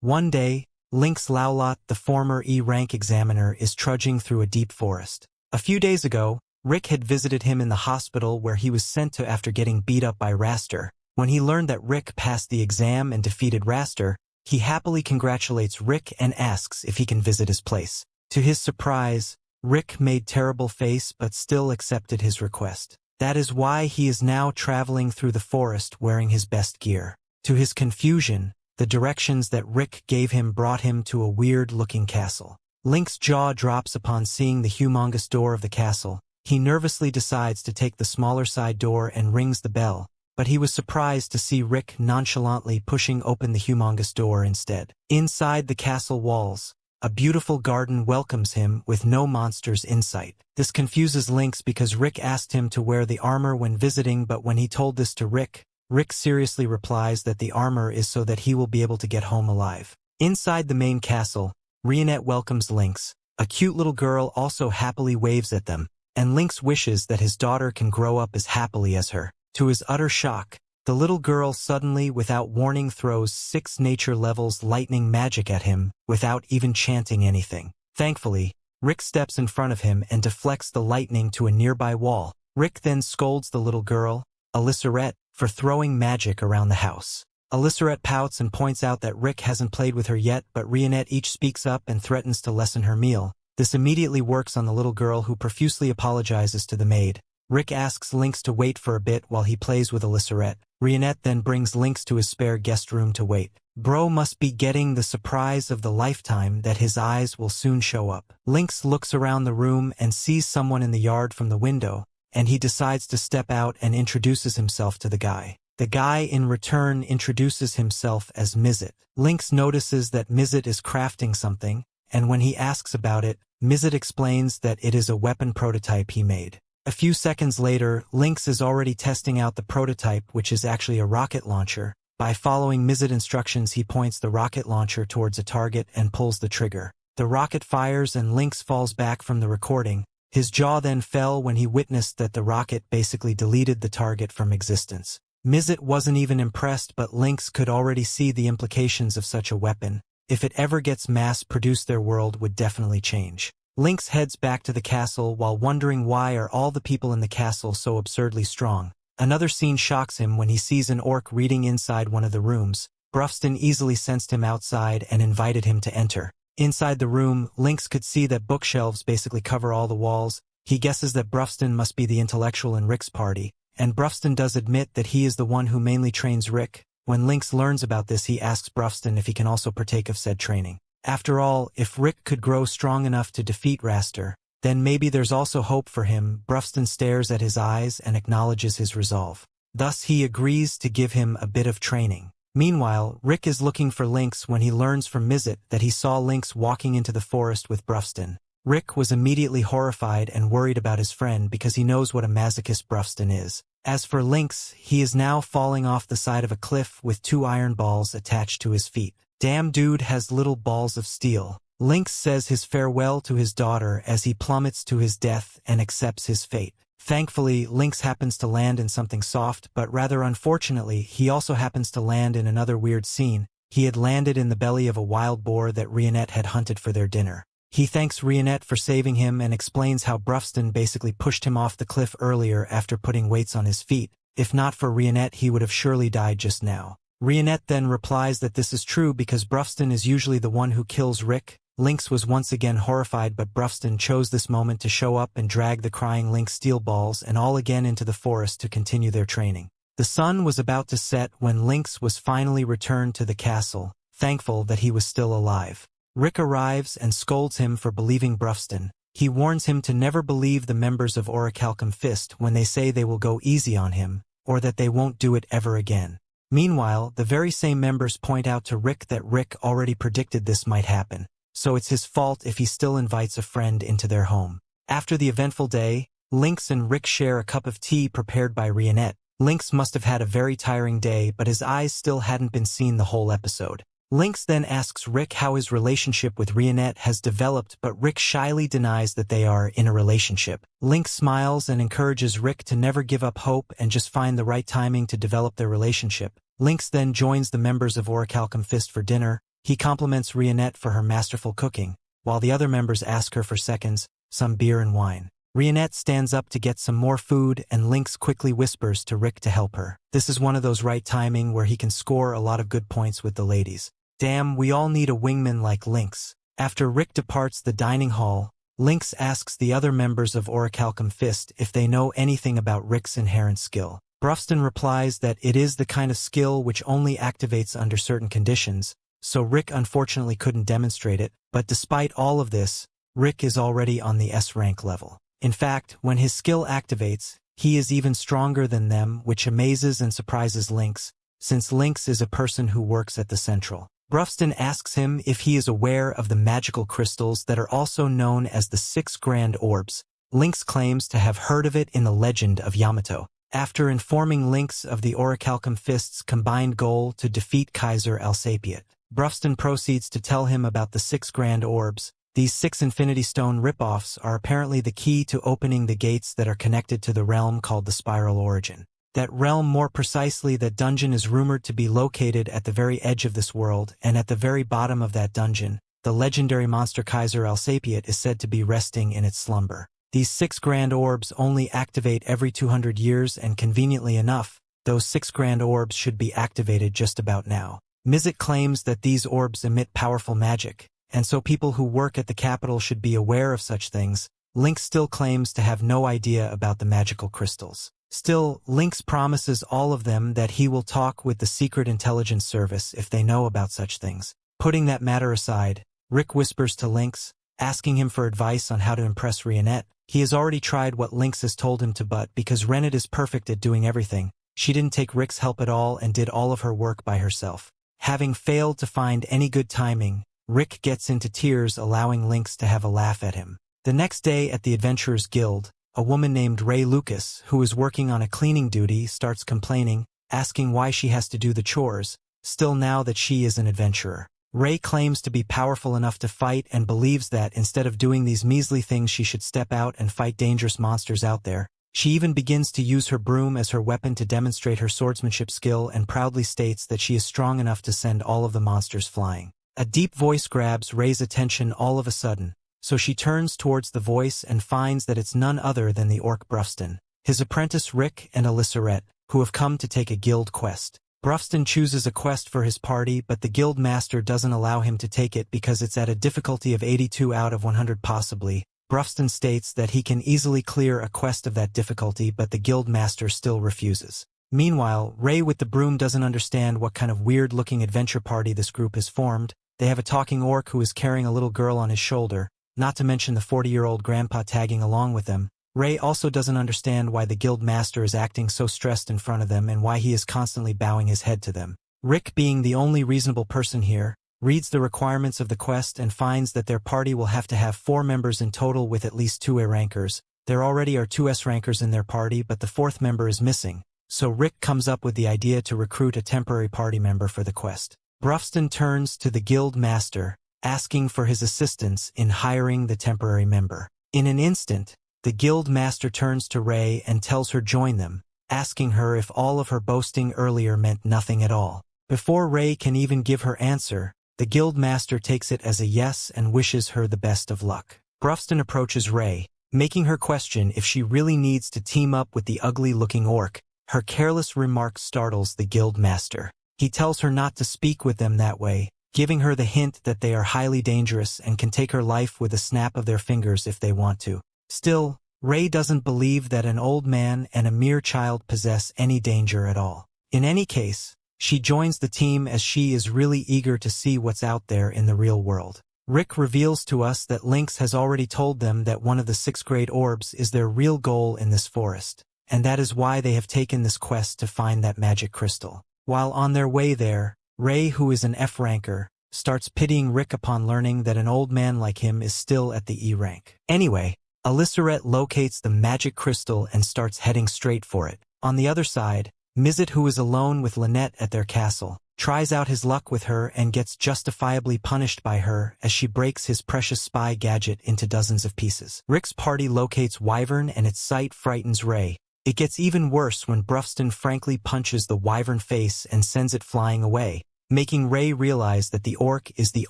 One day, Lynx Laulot, the former E-rank examiner, is trudging through a deep forest. A few days ago, Rick had visited him in the hospital where he was sent to after getting beat up by Raster. When he learned that Rick passed the exam and defeated Raster, he happily congratulates Rick and asks if he can visit his place. To his surprise, Rick made terrible face but still accepted his request. That is why he is now traveling through the forest wearing his best gear. To his confusion, the directions that Rick gave him brought him to a weird-looking castle. Link's jaw drops upon seeing the humongous door of the castle. He nervously decides to take the smaller side door and rings the bell, but he was surprised to see Rick nonchalantly pushing open the humongous door instead. Inside the castle walls, a beautiful garden welcomes him with no monsters in sight. This confuses Lynx because Rick asked him to wear the armor when visiting, but when he told this to Rick seriously replies that the armor is so that he will be able to get home alive. Inside the main castle, Rionette welcomes Lynx. A cute little girl also happily waves at them, and Lynx wishes that his daughter can grow up as happily as her. To his utter shock, the little girl suddenly, without warning, throws 6 nature levels lightning magic at him without even chanting anything. Thankfully, Rick steps in front of him and deflects the lightning to a nearby wall. Rick then scolds the little girl, Alysseret, for throwing magic around the house. Alysseret pouts and points out that Rick hasn't played with her yet, but Rionette each speaks up and threatens to lessen her meal. This immediately works on the little girl, who profusely apologizes to the maid. Rick asks Lynx to wait for a bit while he plays with Alysseret. Rionette then brings Lynx to his spare guest room to wait. Bro must be getting the surprise of the lifetime that his eyes will soon show up. Lynx looks around the room and sees someone in the yard from the window, and he decides to step out and introduces himself to the guy. The guy in return introduces himself as Mizet. Lynx notices that Mizet is crafting something, and when he asks about it, Mizet explains that it is a weapon prototype he made. A few seconds later, Lynx is already testing out the prototype, which is actually a rocket launcher. By following Mizet instructions, he points the rocket launcher towards a target and pulls the trigger. The rocket fires and Lynx falls back from the recording. His jaw then fell when he witnessed that the rocket basically deleted the target from existence. Mizet wasn't even impressed, but Lynx could already see the implications of such a weapon. if it ever gets mass-produced their world would definitely change. Lynx heads back to the castle while wondering why are all the people in the castle so absurdly strong. Another scene shocks him when he sees an orc reading inside one of the rooms. Brufston easily sensed him outside and invited him to enter. Inside the room, Lynx could see that bookshelves basically cover all the walls. He guesses that Brufston must be the intellectual in Rick's party, and Brufston does admit that he is the one who mainly trains Rick. When Lynx learns about this, he asks Brufston if he can also partake of said training. After all, if Rick could grow strong enough to defeat Raster, then maybe there's also hope for him. Brufston stares at his eyes and acknowledges his resolve. Thus he agrees to give him a bit of training. Meanwhile, Rick is looking for Lynx when he learns from Mizet that he saw Lynx walking into the forest with Brufston. Rick was immediately horrified and worried about his friend because he knows what a masochist Brufston is. As for Lynx, he is now falling off the side of a cliff with 2 iron balls attached to his feet. Damn dude has little balls of steel. Lynx says his farewell to his daughter as he plummets to his death and accepts his fate. Thankfully, Lynx happens to land in something soft, but rather unfortunately, he also happens to land in another weird scene. He had landed in the belly of a wild boar that Rionette had hunted for their dinner. He thanks Rionette for saving him and explains how Brufston basically pushed him off the cliff earlier after putting weights on his feet. If not for Rionette, he would have surely died just now. Rionette then replies that this is true because Brufston is usually the one who kills Rick. Lynx was once again horrified, but Brufston chose this moment to show up and drag the crying Lynx steel balls and all again into the forest to continue their training. The sun was about to set when Lynx was finally returned to the castle, thankful that he was still alive. Rick arrives and scolds him for believing Brufston. He warns him to never believe the members of Orihalcon Fist when they say they will go easy on him, or that they won't do it ever again. Meanwhile, the very same members point out to Rick that Rick already predicted this might happen, so it's his fault if he still invites a friend into their home. After the eventful day, Lynx and Rick share a cup of tea prepared by Rionette. Lynx must have had a very tiring day, but his eyes still hadn't been seen the whole episode. Lynx then asks Rick how his relationship with Rionette has developed, but Rick shyly denies that they are in a relationship. Lynx smiles and encourages Rick to never give up hope and just find the right timing to develop their relationship. Lynx then joins the members of Orihalcon Fist for dinner. He compliments Rionette for her masterful cooking, while the other members ask her for seconds, some beer and wine. Rionette stands up to get some more food, and Lynx quickly whispers to Rick to help her. This is one of those right timing where he can score a lot of good points with the ladies. Damn, we all need a wingman like Lynx. After Rick departs the dining hall, Lynx asks the other members of Orihalcon Fist if they know anything about Rick's inherent skill. Brufston replies that it is the kind of skill which only activates under certain conditions, so Rick unfortunately couldn't demonstrate it, but despite all of this, Rick is already on the S-rank level. In fact, when his skill activates, he is even stronger than them, which amazes and surprises Lynx, since Lynx is a person who works at the Central. Brufston asks him if he is aware of the magical crystals that are also known as the 6 Grand Orbs. Lynx claims to have heard of it in the legend of Yamato. After informing Lynx of the Orihalcon Fist's combined goal to defeat Kaiser Alsapiet, Brufston proceeds to tell him about the 6 Grand Orbs. These 6 Infinity Stone ripoffs are apparently the key to opening the gates that are connected to the realm called the Spiral Origin. That realm, more precisely that dungeon, is rumored to be located at the very edge of this world, and at the very bottom of that dungeon, the legendary monster Kaiser Alsapiet is said to be resting in its slumber. These 6 Grand Orbs only activate every 200 years, and conveniently enough, those 6 Grand Orbs should be activated just about now. Mizet claims that these orbs emit powerful magic, and so people who work at the capital should be aware of such things. Lynx still claims to have no idea about the magical crystals. Still, Lynx promises all of them that he will talk with the Secret Intelligence Service if they know about such things. Putting that matter aside, Rick whispers to Lynx, asking him for advice on how to impress Rionette. He has already tried what Lynx has told him to, but because Rionette is perfect at doing everything, she didn't take Rick's help at all and did all of her work by herself. Having failed to find any good timing, Rick gets into tears, allowing Lynx to have a laugh at him. The next day at the Adventurers Guild, a woman named Ray Lucas, who is working on a cleaning duty, starts complaining, asking why she has to do the chores, still now that she is an adventurer. Ray claims to be powerful enough to fight and believes that instead of doing these measly things she should step out and fight dangerous monsters out there. She even begins to use her broom as her weapon to demonstrate her swordsmanship skill and proudly states that she is strong enough to send all of the monsters flying. A deep voice grabs Ray's attention all of a sudden, so she turns towards the voice and finds that it's none other than the orc Brufston, his apprentice Rick and Alysseret, who have come to take a guild quest. Brufston chooses a quest for his party, but the guild master doesn't allow him to take it because it's at a difficulty of 82 out of 100 possibly. Brufston states that he can easily clear a quest of that difficulty, but the guild master still refuses. Meanwhile, Ray with the broom doesn't understand what kind of weird-looking adventure party this group has formed. They have a talking orc who is carrying a little girl on his shoulder, not to mention the 40-year-old grandpa tagging along with them. Ray also doesn't understand why the guild master is acting so stressed in front of them and why he is constantly bowing his head to them. Rick, being the only reasonable person here, reads the requirements of the quest and finds that their party will have to have 4 members in total with at least 2 A rankers. There already are 2 S rankers in their party, but the 4th member is missing, so Rick comes up with the idea to recruit a temporary party member for the quest. Brufston turns to the guild master, asking for his assistance in hiring the temporary member. In an instant, the guild master turns to Ray and tells her join them, asking her if all of her boasting earlier meant nothing at all. Before Ray can even give her answer, the guild master takes it as a yes and wishes her the best of luck. Brufston approaches Ray, making her question if she really needs to team up with the ugly-looking orc. Her careless remark startles the guild master. He tells her not to speak with them that way, giving her the hint that they are highly dangerous and can take her life with a snap of their fingers if they want to. Still, Ray doesn't believe that an old man and a mere child possess any danger at all. In any case, she joins the team as she is really eager to see what's out there in the real world. Rick reveals to us that Lynx has already told them that one of the 6th grade orbs is their real goal in this forest, and that is why they have taken this quest to find that magic crystal. While on their way there, Ray, who is an F ranker, starts pitying Rick upon learning that an old man like him is still at the E rank. Anyway, Alysseret locates the magic crystal and starts heading straight for it. On the other side, Mizet, who is alone with Lynette at their castle, tries out his luck with her and gets justifiably punished by her as she breaks his precious spy gadget into dozens of pieces. Rick's party locates Wyvern and its sight frightens Ray. It gets even worse when Brufston frankly punches the wyvern face and sends it flying away, making Ray realize that the orc is the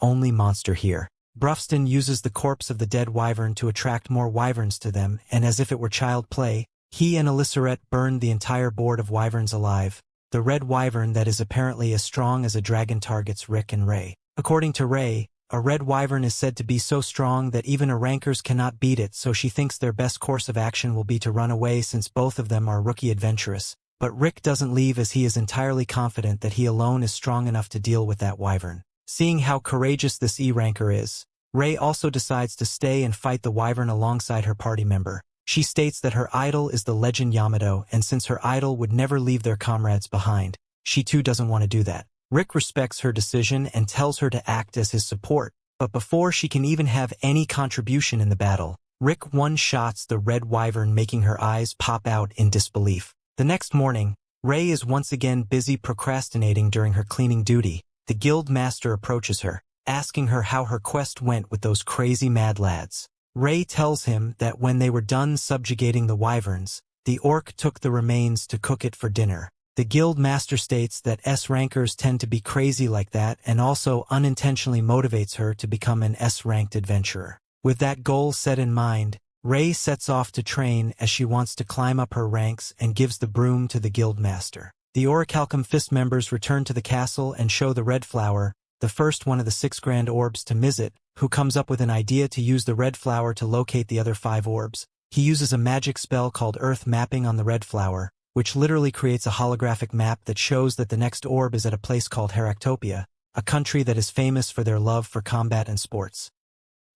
only monster here. Brufston uses the corpse of the dead wyvern to attract more wyverns to them, and as if it were child play, he and Alysseret burned the entire board of wyverns alive. The red wyvern that is apparently as strong as a dragon targets Rick and Ray. According to Ray, a red wyvern is said to be so strong that even a rankers cannot beat it, so she thinks their best course of action will be to run away since both of them are rookie adventurous. But Rick doesn't leave as he is entirely confident that he alone is strong enough to deal with that wyvern. Seeing how courageous this E-ranker is, Ray also decides to stay and fight the wyvern alongside her party member. She states that her idol is the legend Yamato, and since her idol would never leave their comrades behind, she too doesn't want to do that. Rick respects her decision and tells her to act as his support, but before she can even have any contribution in the battle, Rick one-shots the red wyvern, making her eyes pop out in disbelief. The next morning, Ray is once again busy procrastinating during her cleaning duty. The guild master approaches her, asking her how her quest went with those crazy mad lads. Ray tells him that when they were done subjugating the wyverns, the orc took the remains to cook it for dinner. The guild master states that S-rankers tend to be crazy like that and also unintentionally motivates her to become an S-ranked adventurer. With that goal set in mind, Ray sets off to train as she wants to climb up her ranks and gives the broom to the guild master. The Orihalcon Fist members return to the castle and show the red flower, the first one of the 6 grand orbs, to Mizet, who comes up with an idea to use the red flower to locate the other 5 orbs. He uses a magic spell called Earth Mapping on the red flower, which literally creates a holographic map that shows that the next orb is at a place called Heractopia, a country that is famous for their love for combat and sports.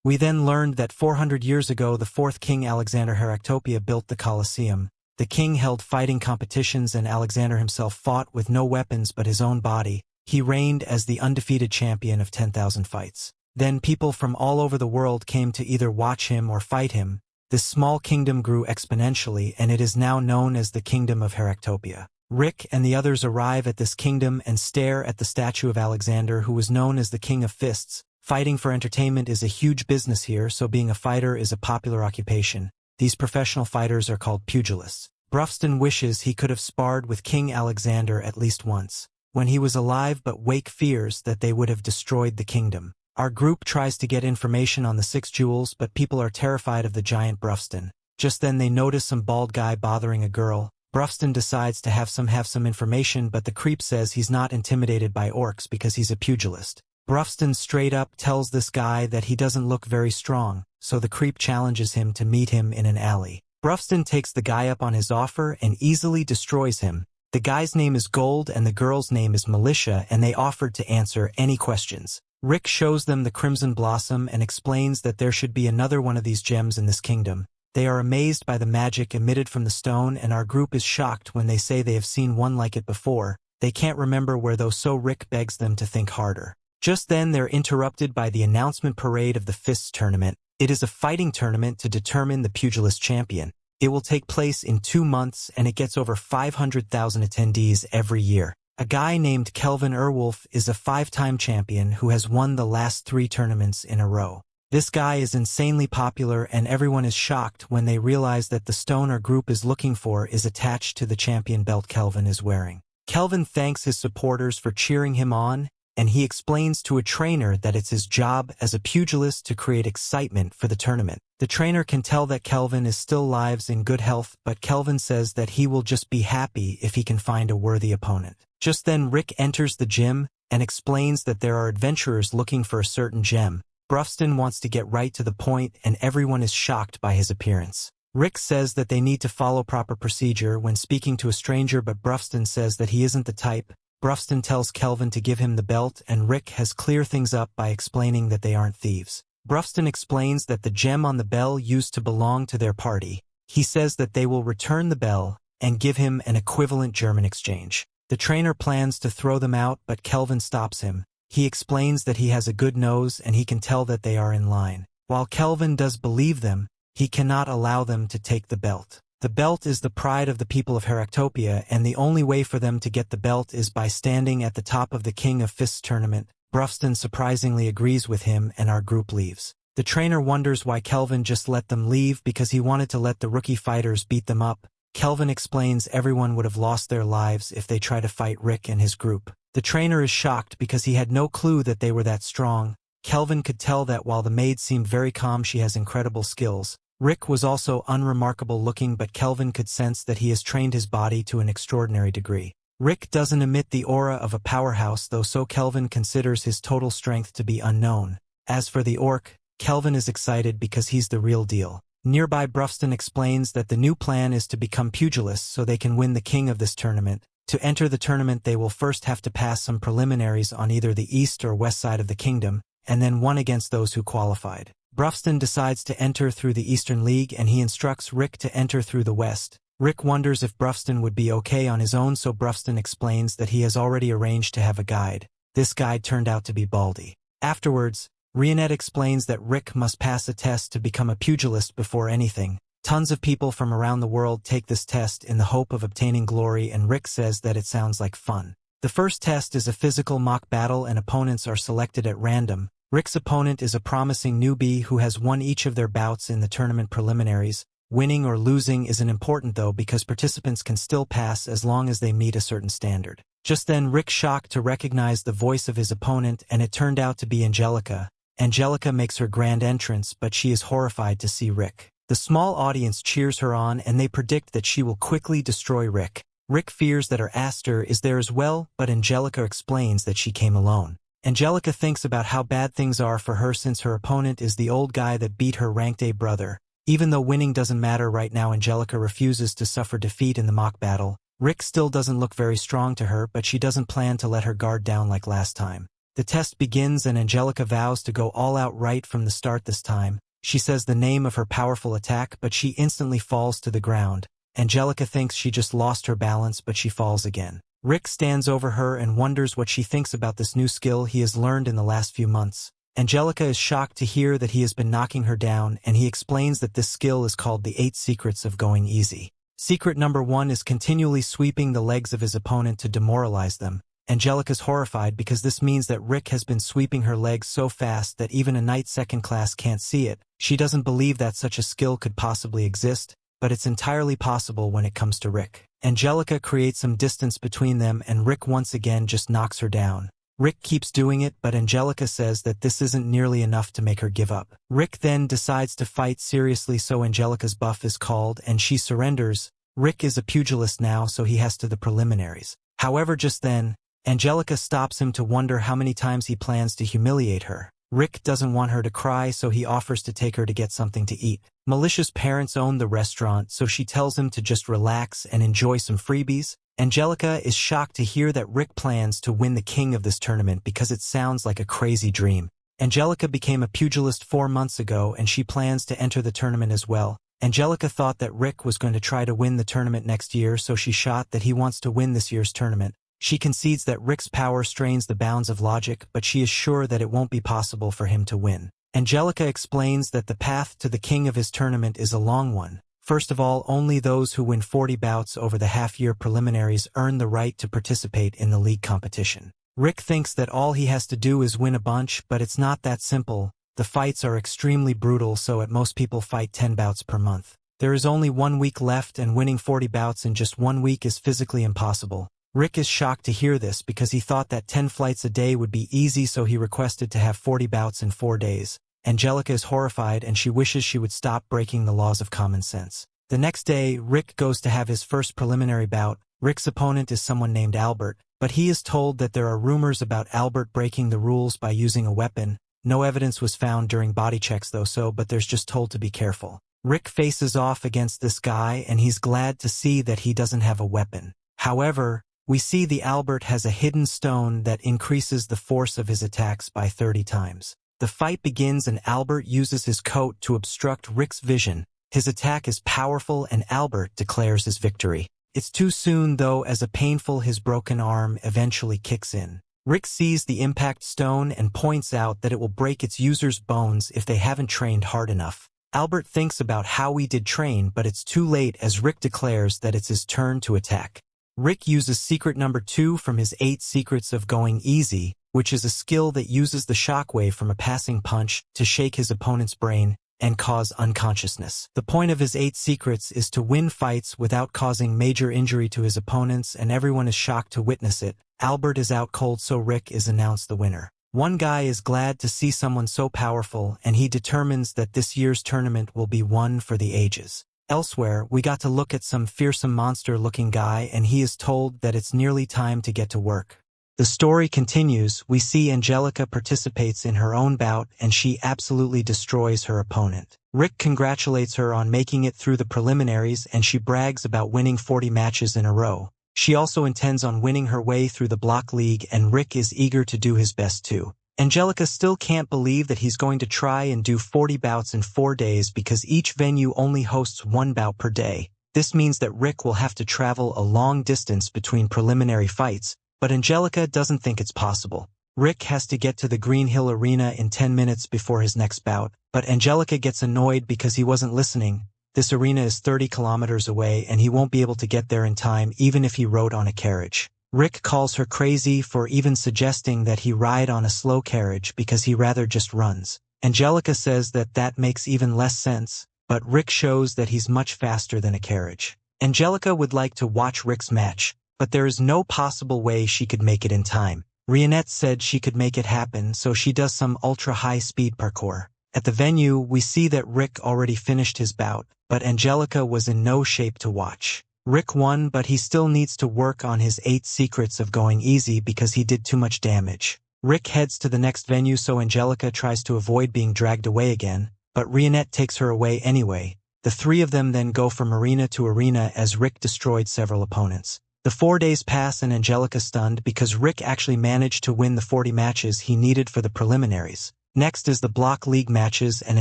We then learned that 400 years ago the 4th king Alexander Heractopia built the Colosseum. The king held fighting competitions and Alexander himself fought with no weapons but his own body. He reigned as the undefeated champion of 10,000 fights. Then people from all over the world came to either watch him or fight him. This small kingdom grew exponentially and it is now known as the Kingdom of Heractopia. Rick and the others arrive at this kingdom and stare at the statue of Alexander, who was known as the King of Fists. Fighting for entertainment is a huge business here, so being a fighter is a popular occupation. These professional fighters are called pugilists. Brufston wishes he could have sparred with King Alexander at least once. when he was alive, but Wake fears that they would have destroyed the kingdom. Our group tries to get information on the 6 jewels, but people are terrified of the giant Brufston. Just then they notice some bald guy bothering a girl. Brufston decides to have some information, but the creep says he's not intimidated by orcs because he's a pugilist. Brufston straight up tells this guy that he doesn't look very strong, so the creep challenges him to meet him in an alley. Brufston takes the guy up on his offer and easily destroys him. The guy's name is Gold and the girl's name is Militia, and they offered to answer any questions. Rick shows them the Crimson Blossom and explains that there should be another one of these gems in this kingdom. They are amazed by the magic emitted from the stone, and our group is shocked when they say they have seen one like it before. They can't remember where though, so Rick begs them to think harder. Just then they're interrupted by the announcement parade of the Fists tournament. It is a fighting tournament to determine the pugilist champion. It will take place in 2 months, and it gets over 500,000 attendees every year. A guy named Kelvin Erwolf is a 5-time champion who has won the last 3 tournaments in a row. This guy is insanely popular, and everyone is shocked when they realize that the stone our group is looking for is attached to the champion belt Kelvin is wearing. Kelvin thanks his supporters for cheering him on, and he explains to a trainer that it's his job as a pugilist to create excitement for the tournament. The trainer can tell that Kelvin is still lives in good health, but Kelvin says that he will just be happy if he can find a worthy opponent. Just then Rick enters the gym and explains that there are adventurers looking for a certain gem. Brufston wants to get right to the point, and everyone is shocked by his appearance. Rick says that they need to follow proper procedure when speaking to a stranger, but Brufston says that he isn't the type. Brufston tells Kelvin to give him the belt, and Rick has clear things up by explaining that they aren't thieves. Brufston explains that the gem on the bell used to belong to their party. He says that they will return the bell and give him an equivalent German exchange. The trainer plans to throw them out, but Kelvin stops him. He explains that he has a good nose and he can tell that they are in line. While Kelvin does believe them, he cannot allow them to take the belt. The belt is the pride of the people of Heractopia, and the only way for them to get the belt is by standing at the top of the King of Fists tournament. Brufston surprisingly agrees with him, and our group leaves. The trainer wonders why Kelvin just let them leave, because he wanted to let the rookie fighters beat them up. Kelvin explains everyone would have lost their lives if they try to fight Rick and his group. The trainer is shocked because he had no clue that they were that strong. Kelvin could tell that while the maid seemed very calm, she has incredible skills. Rick was also unremarkable looking, but Kelvin could sense that he has trained his body to an extraordinary degree. Rick doesn't emit the aura of a powerhouse though, so Kelvin considers his total strength to be unknown. As for the orc, Kelvin is excited because he's the real deal. Nearby, Brufston explains that the new plan is to become pugilists so they can win the king of this tournament. To enter the tournament, they will first have to pass some preliminaries on either the east or west side of the kingdom, and then one against those who qualified. Brufston decides to enter through the Eastern League, and he instructs Rick to enter through the west. Rick wonders if Brufston would be okay on his own, so Brufston explains that he has already arranged to have a guide. This guide turned out to be Baldy. Afterwards, Rionette explains that Rick must pass a test to become a pugilist before anything. Tons of people from around the world take this test in the hope of obtaining glory, and Rick says that it sounds like fun. The first test is a physical mock battle, and opponents are selected at random. Rick's opponent is a promising newbie who has won each of their bouts in the tournament preliminaries. Winning or losing isn't important though, because participants can still pass as long as they meet a certain standard. Just then Rick shocked to recognize the voice of his opponent, and it turned out to be Angelica. Angelica makes her grand entrance, but she is horrified to see Rick. The small audience cheers her on, and they predict that she will quickly destroy Rick. Rick fears that her Aster is there as well, but Angelica explains that she came alone. Angelica thinks about how bad things are for her since her opponent is the old guy that beat her ranked A brother. Even though winning doesn't matter right now, Angelica refuses to suffer defeat in the mock battle. Rick still doesn't look very strong to her, but she doesn't plan to let her guard down like last time. The test begins, and Angelica vows to go all out right from the start this time. She says the name of her powerful attack, but she instantly falls to the ground. Angelica thinks she just lost her balance, but she falls again. Rick stands over her and wonders what she thinks about this new skill he has learned in the last few months. Angelica is shocked to hear that he has been knocking her down, and he explains that this skill is called the 8 secrets of going easy. Secret number 1 is continually sweeping the legs of his opponent to demoralize them. Angelica's horrified because this means that Rick has been sweeping her legs so fast that even a knight second class can't see it. She doesn't believe that such a skill could possibly exist, but it's entirely possible when it comes to Rick. Angelica creates some distance between them and Rick once again just knocks her down. Rick keeps doing it, but Angelica says that this isn't nearly enough to make her give up. Rick then decides to fight seriously, so Angelica's buff is called and she surrenders. Rick is a pugilist now, so he has to the preliminaries. However, just then, Angelica stops him to wonder how many times he plans to humiliate her. Rick doesn't want her to cry, so he offers to take her to get something to eat. Malicia's parents own the restaurant, so she tells him to just relax and enjoy some freebies. Angelica is shocked to hear that Rick plans to win the king of this tournament because it sounds like a crazy dream. Angelica became a pugilist 4 months ago and she plans to enter the tournament as well. Angelica thought that Rick was going to try to win the tournament next year, so she shot that he wants to win this year's tournament. She concedes that Rick's power strains the bounds of logic, but she is sure that it won't be possible for him to win. Angelica explains that the path to the king of his tournament is a long one. First of all, only those who win 40 bouts over the half-year preliminaries earn the right to participate in the league competition. Rick thinks that all he has to do is win a bunch, but it's not that simple. The fights are extremely brutal, so at most people fight 10 bouts per month. There is only 1 week left, and winning 40 bouts in just 1 week is physically impossible. Rick is shocked to hear this because he thought that 10 flights a day would be easy, so he requested to have 40 bouts in 4 days. Angelica is horrified and she wishes she would stop breaking the laws of common sense. The next day, Rick goes to have his first preliminary bout. Rick's opponent is someone named Albert, but he is told that there are rumors about Albert breaking the rules by using a weapon. No evidence was found during body checks though, but there's just told to be careful. Rick faces off against this guy and he's glad to see that he doesn't have a weapon. However, we see the Albert has a hidden stone that increases the force of his attacks by 30 times. The fight begins and Albert uses his coat to obstruct Rick's vision. His attack is powerful and Albert declares his victory. It's too soon though, as his broken arm eventually kicks in. Rick sees the impact stone and points out that it will break its user's bones if they haven't trained hard enough. Albert thinks about how he did train, but it's too late as Rick declares that it's his turn to attack. Rick uses secret number 2 from his 8 secrets of going easy, which is a skill that uses the shockwave from a passing punch to shake his opponent's brain and cause unconsciousness. The point of his 8 secrets is to win fights without causing major injury to his opponents, and everyone is shocked to witness it. Albert is out cold, so Rick is announced the winner. One guy is glad to see someone so powerful, and he determines that this year's tournament will be one for the ages. Elsewhere, we got to look at some fearsome monster-looking guy, and he is told that it's nearly time to get to work. The story continues. We see Angelica participates in her own bout, and she absolutely destroys her opponent. Rick congratulates her on making it through the preliminaries, and she brags about winning 40 matches in a row. She also intends on winning her way through the block league, and Rick is eager to do his best too. Angelica still can't believe that he's going to try and do 40 bouts in 4 days because each venue only hosts 1 bout per day. This means that Rick will have to travel a long distance between preliminary fights, but Angelica doesn't think it's possible. Rick has to get to the Green Hill Arena in 10 minutes before his next bout, but Angelica gets annoyed because he wasn't listening. This arena is 30 kilometers away and he won't be able to get there in time even if he rode on a carriage. Rick calls her crazy for even suggesting that he ride on a slow carriage because he rather just runs. Angelica says that that makes even less sense, but Rick shows that he's much faster than a carriage. Angelica would like to watch Rick's match, but there is no possible way she could make it in time. Rionette said she could make it happen, so she does some ultra-high-speed parkour. At the venue, we see that Rick already finished his bout, but Angelica was in no shape to watch. Rick won, but he still needs to work on his 8 secrets of going easy because he did too much damage. Rick heads to the next venue, so Angelica tries to avoid being dragged away again, but Rionette takes her away anyway. The 3 of them then go from arena to arena as Rick destroyed several opponents. The 4 days pass and Angelica stunned because Rick actually managed to win the 40 matches he needed for the preliminaries. Next is the block league matches, and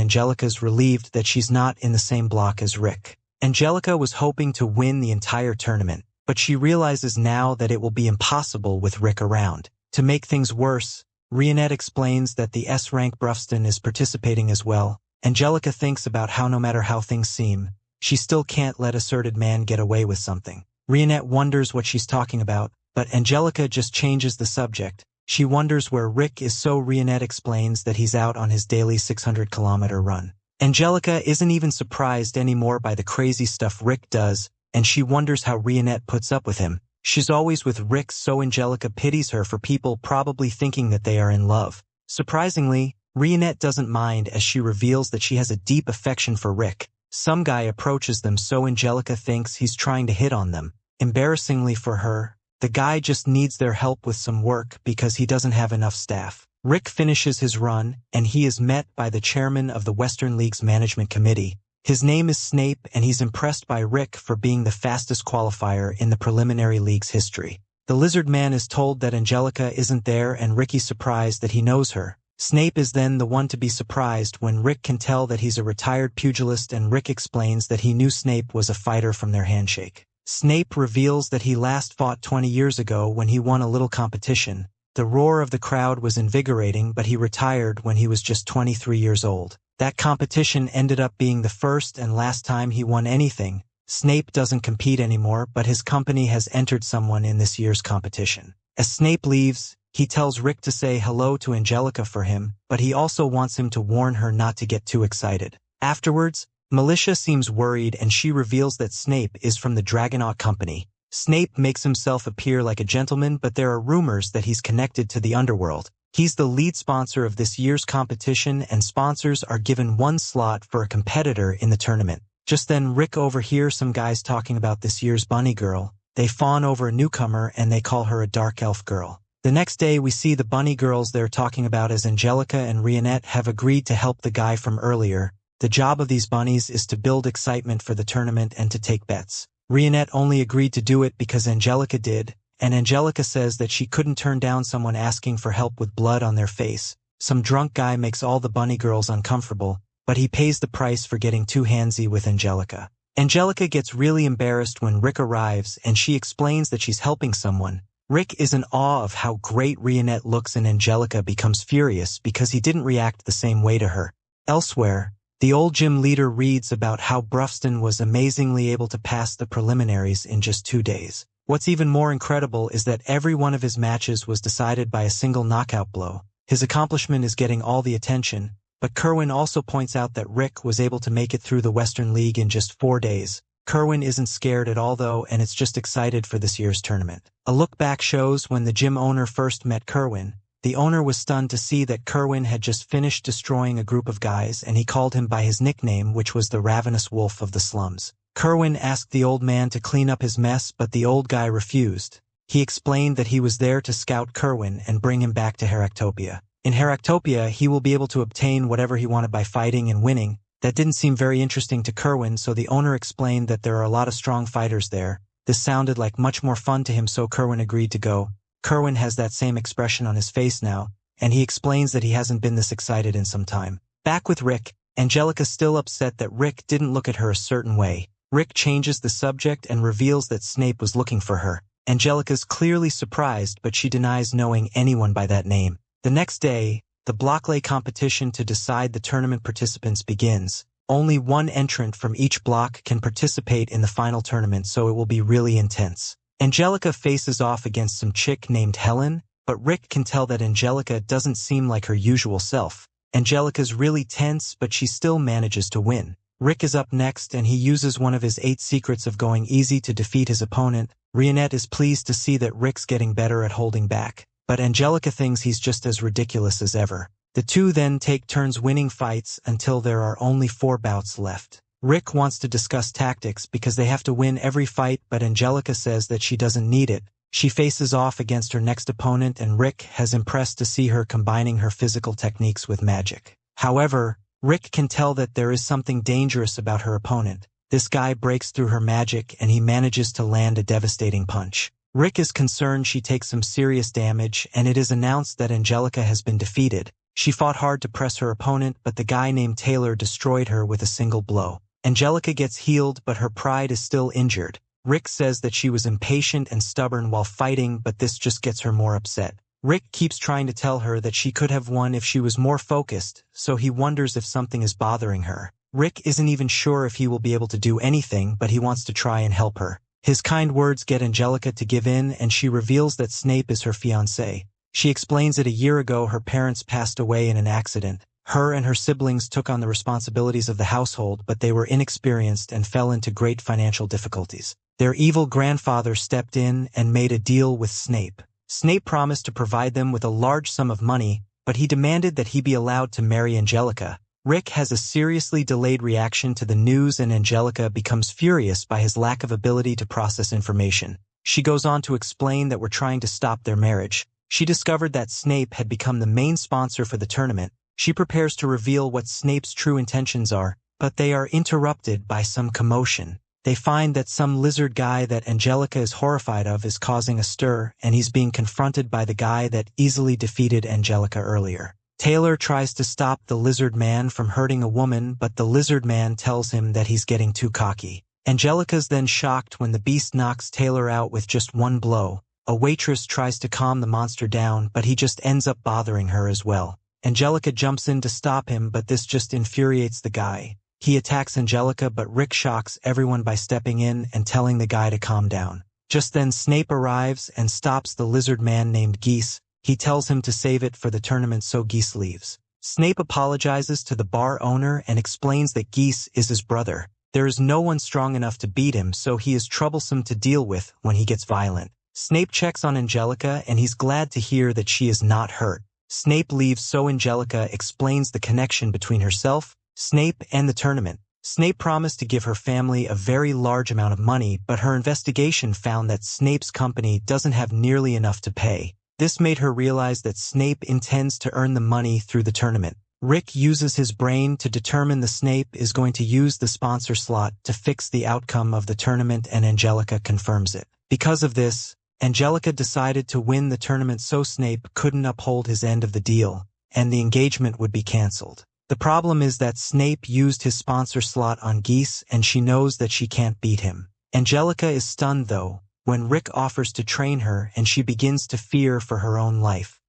Angelica's relieved that she's not in the same block as Rick. Angelica was hoping to win the entire tournament, but she realizes now that it will be impossible with Rick around. To make things worse, Rionette explains that the S-rank Brufston is participating as well. Angelica thinks about how no matter how things seem, she still can't let asserted man get away with something. Rionette wonders what she's talking about, but Angelica just changes the subject. She wonders where Rick is, so Rionette explains that he's out on his daily 600-kilometer run. Angelica isn't even surprised anymore by the crazy stuff Rick does. and she wonders how Rionette puts up with him. She's always with Rick, so Angelica pities her for people probably thinking that they are in love. Surprisingly, Rionette doesn't mind as she reveals that she has a deep affection for Rick. Some guy approaches them, so Angelica thinks he's trying to hit on them. Embarrassingly for her, the guy just needs their help with some work because he doesn't have enough staff. Rick finishes his run, and he is met by the chairman of the Western League's management committee. His name is Snape, and he's impressed by Rick for being the fastest qualifier in the preliminary league's history. The lizard man is told that Angelica isn't there, and Ricky's surprised that he knows her. Snape is then the one to be surprised when Rick can tell that he's a retired pugilist, and Rick explains that he knew Snape was a fighter from their handshake. Snape reveals that he last fought 20 years ago when he won a little competition. The roar of the crowd was invigorating, but he retired when he was just 23 years old. That competition ended up being the first and last time he won anything. Snape doesn't compete anymore, but his company has entered someone in this year's competition. As Snape leaves, he tells Rick to say hello to Angelica for him, but he also wants him to warn her not to get too excited. Afterwards, Militia seems worried, and she reveals that Snape is from the Dragonaut Company. Snape makes himself appear like a gentleman, but there are rumors that he's connected to the underworld. He's the lead sponsor of this year's competition, and sponsors are given one slot for a competitor in the tournament. Just then, Rick overhears some guys talking about this year's bunny girl. They fawn over a newcomer, and they call her a dark elf girl. The next day, we see the bunny girls they're talking about as Angelica and Rionette have agreed to help the guy from earlier. The job of these bunnies is to build excitement for the tournament and to take bets. Rionette only agreed to do it because Angelica did, and Angelica says that she couldn't turn down someone asking for help with blood on their face. Some drunk guy makes all the bunny girls uncomfortable, but he pays the price for getting too handsy with Angelica. Angelica gets really embarrassed when Rick arrives, and she explains that she's helping someone. Rick is in awe of how great Rionette looks, and Angelica becomes furious because he didn't react the same way to her. Elsewhere, the old gym leader reads about how Brufston was amazingly able to pass the preliminaries in just 2 days. What's even more incredible is that every one of his matches was decided by a single knockout blow. His accomplishment is getting all the attention, but Kerwin also points out that Rick was able to make it through the Western League in just 4 days. Kerwin isn't scared at all though, and it's just excited for this year's tournament. A look back shows when the gym owner first met Kerwin. The owner was stunned to see that Kerwin had just finished destroying a group of guys, and he called him by his nickname, which was the Ravenous Wolf of the Slums. Kerwin asked the old man to clean up his mess, but the old guy refused. He explained that he was there to scout Kerwin and bring him back to Heractopia. In Heractopia, he will be able to obtain whatever he wanted by fighting and winning. That didn't seem very interesting to Kerwin, so the owner explained that there are a lot of strong fighters there. This sounded like much more fun to him, so Kerwin agreed to go. Kerwin has that same expression on his face now, and he explains that he hasn't been this excited in some time. Back with Rick, Angelica's still upset that Rick didn't look at her a certain way. Rick changes the subject and reveals that Snape was looking for her. Angelica's clearly surprised, but she denies knowing anyone by that name. The next day, the blocklay competition to decide the tournament participants begins. Only one entrant from each block can participate in the final tournament, so it will be really intense. Angelica faces off against some chick named Helen, but Rick can tell that Angelica doesn't seem like her usual self. Angelica's really tense, but she still manages to win. Rick is up next, and he uses one of his 8 secrets of going easy to defeat his opponent. Rionette is pleased to see that Rick's getting better at holding back, but Angelica thinks he's just as ridiculous as ever. The two then take turns winning fights until there are only 4 bouts left. Rick wants to discuss tactics because they have to win every fight, but Angelica says that she doesn't need it. She faces off against her next opponent, and Rick has impressed to see her combining her physical techniques with magic. However, Rick can tell that there is something dangerous about her opponent. This guy breaks through her magic, and he manages to land a devastating punch. Rick is concerned she takes some serious damage, and it is announced that Angelica has been defeated. She fought hard to press her opponent, but the guy named Taylor destroyed her with a single blow. Angelica gets healed, but her pride is still injured. Rick says that she was impatient and stubborn while fighting, but this just gets her more upset. Rick keeps trying to tell her that she could have won if she was more focused, so he wonders if something is bothering her. Rick isn't even sure if he will be able to do anything, but he wants to try and help her. His kind words get Angelica to give in, and she reveals that Snape is her fiancé. She explains that a year ago her parents passed away in an accident. Her and her siblings took on the responsibilities of the household, but they were inexperienced and fell into great financial difficulties. Their evil grandfather stepped in and made a deal with Snape. Snape promised to provide them with a large sum of money, but he demanded that he be allowed to marry Angelica. Rick has a seriously delayed reaction to the news, and Angelica becomes furious by his lack of ability to process information. She goes on to explain that we're trying to stop their marriage. She discovered that Snape had become the main sponsor for the tournament. She prepares to reveal what Snape's true intentions are, but they are interrupted by some commotion. They find that some lizard guy that Angelica is horrified of is causing a stir, and he's being confronted by the guy that easily defeated Angelica earlier. Taylor tries to stop the lizard man from hurting a woman, but the lizard man tells him that he's getting too cocky. Angelica's then shocked when the beast knocks Taylor out with just one blow. A waitress tries to calm the monster down, but he just ends up bothering her as well. Angelica jumps in to stop him, but this just infuriates the guy. He attacks Angelica, but Rick shocks everyone by stepping in and telling the guy to calm down. Just then Snape arrives and stops the lizard man named Geese. He tells him to save it for the tournament, so Geese leaves. Snape apologizes to the bar owner and explains that Geese is his brother. There is no one strong enough to beat him, so he is troublesome to deal with when he gets violent. Snape checks on Angelica, and he's glad to hear that she is not hurt. Snape leaves, so Angelica explains the connection between herself, Snape, and the tournament. Snape promised to give her family a very large amount of money, but her investigation found that Snape's company doesn't have nearly enough to pay. This made her realize that Snape intends to earn the money through the tournament. Rick uses his brain to determine that Snape is going to use the sponsor slot to fix the outcome of the tournament, and Angelica confirms it. Because of this, Angelica decided to win the tournament so Snape couldn't uphold his end of the deal, and the engagement would be cancelled. The problem is that Snape used his sponsor slot on Geese, and she knows that she can't beat him. Angelica is stunned, though, when Rick offers to train her, and she begins to fear for her own life.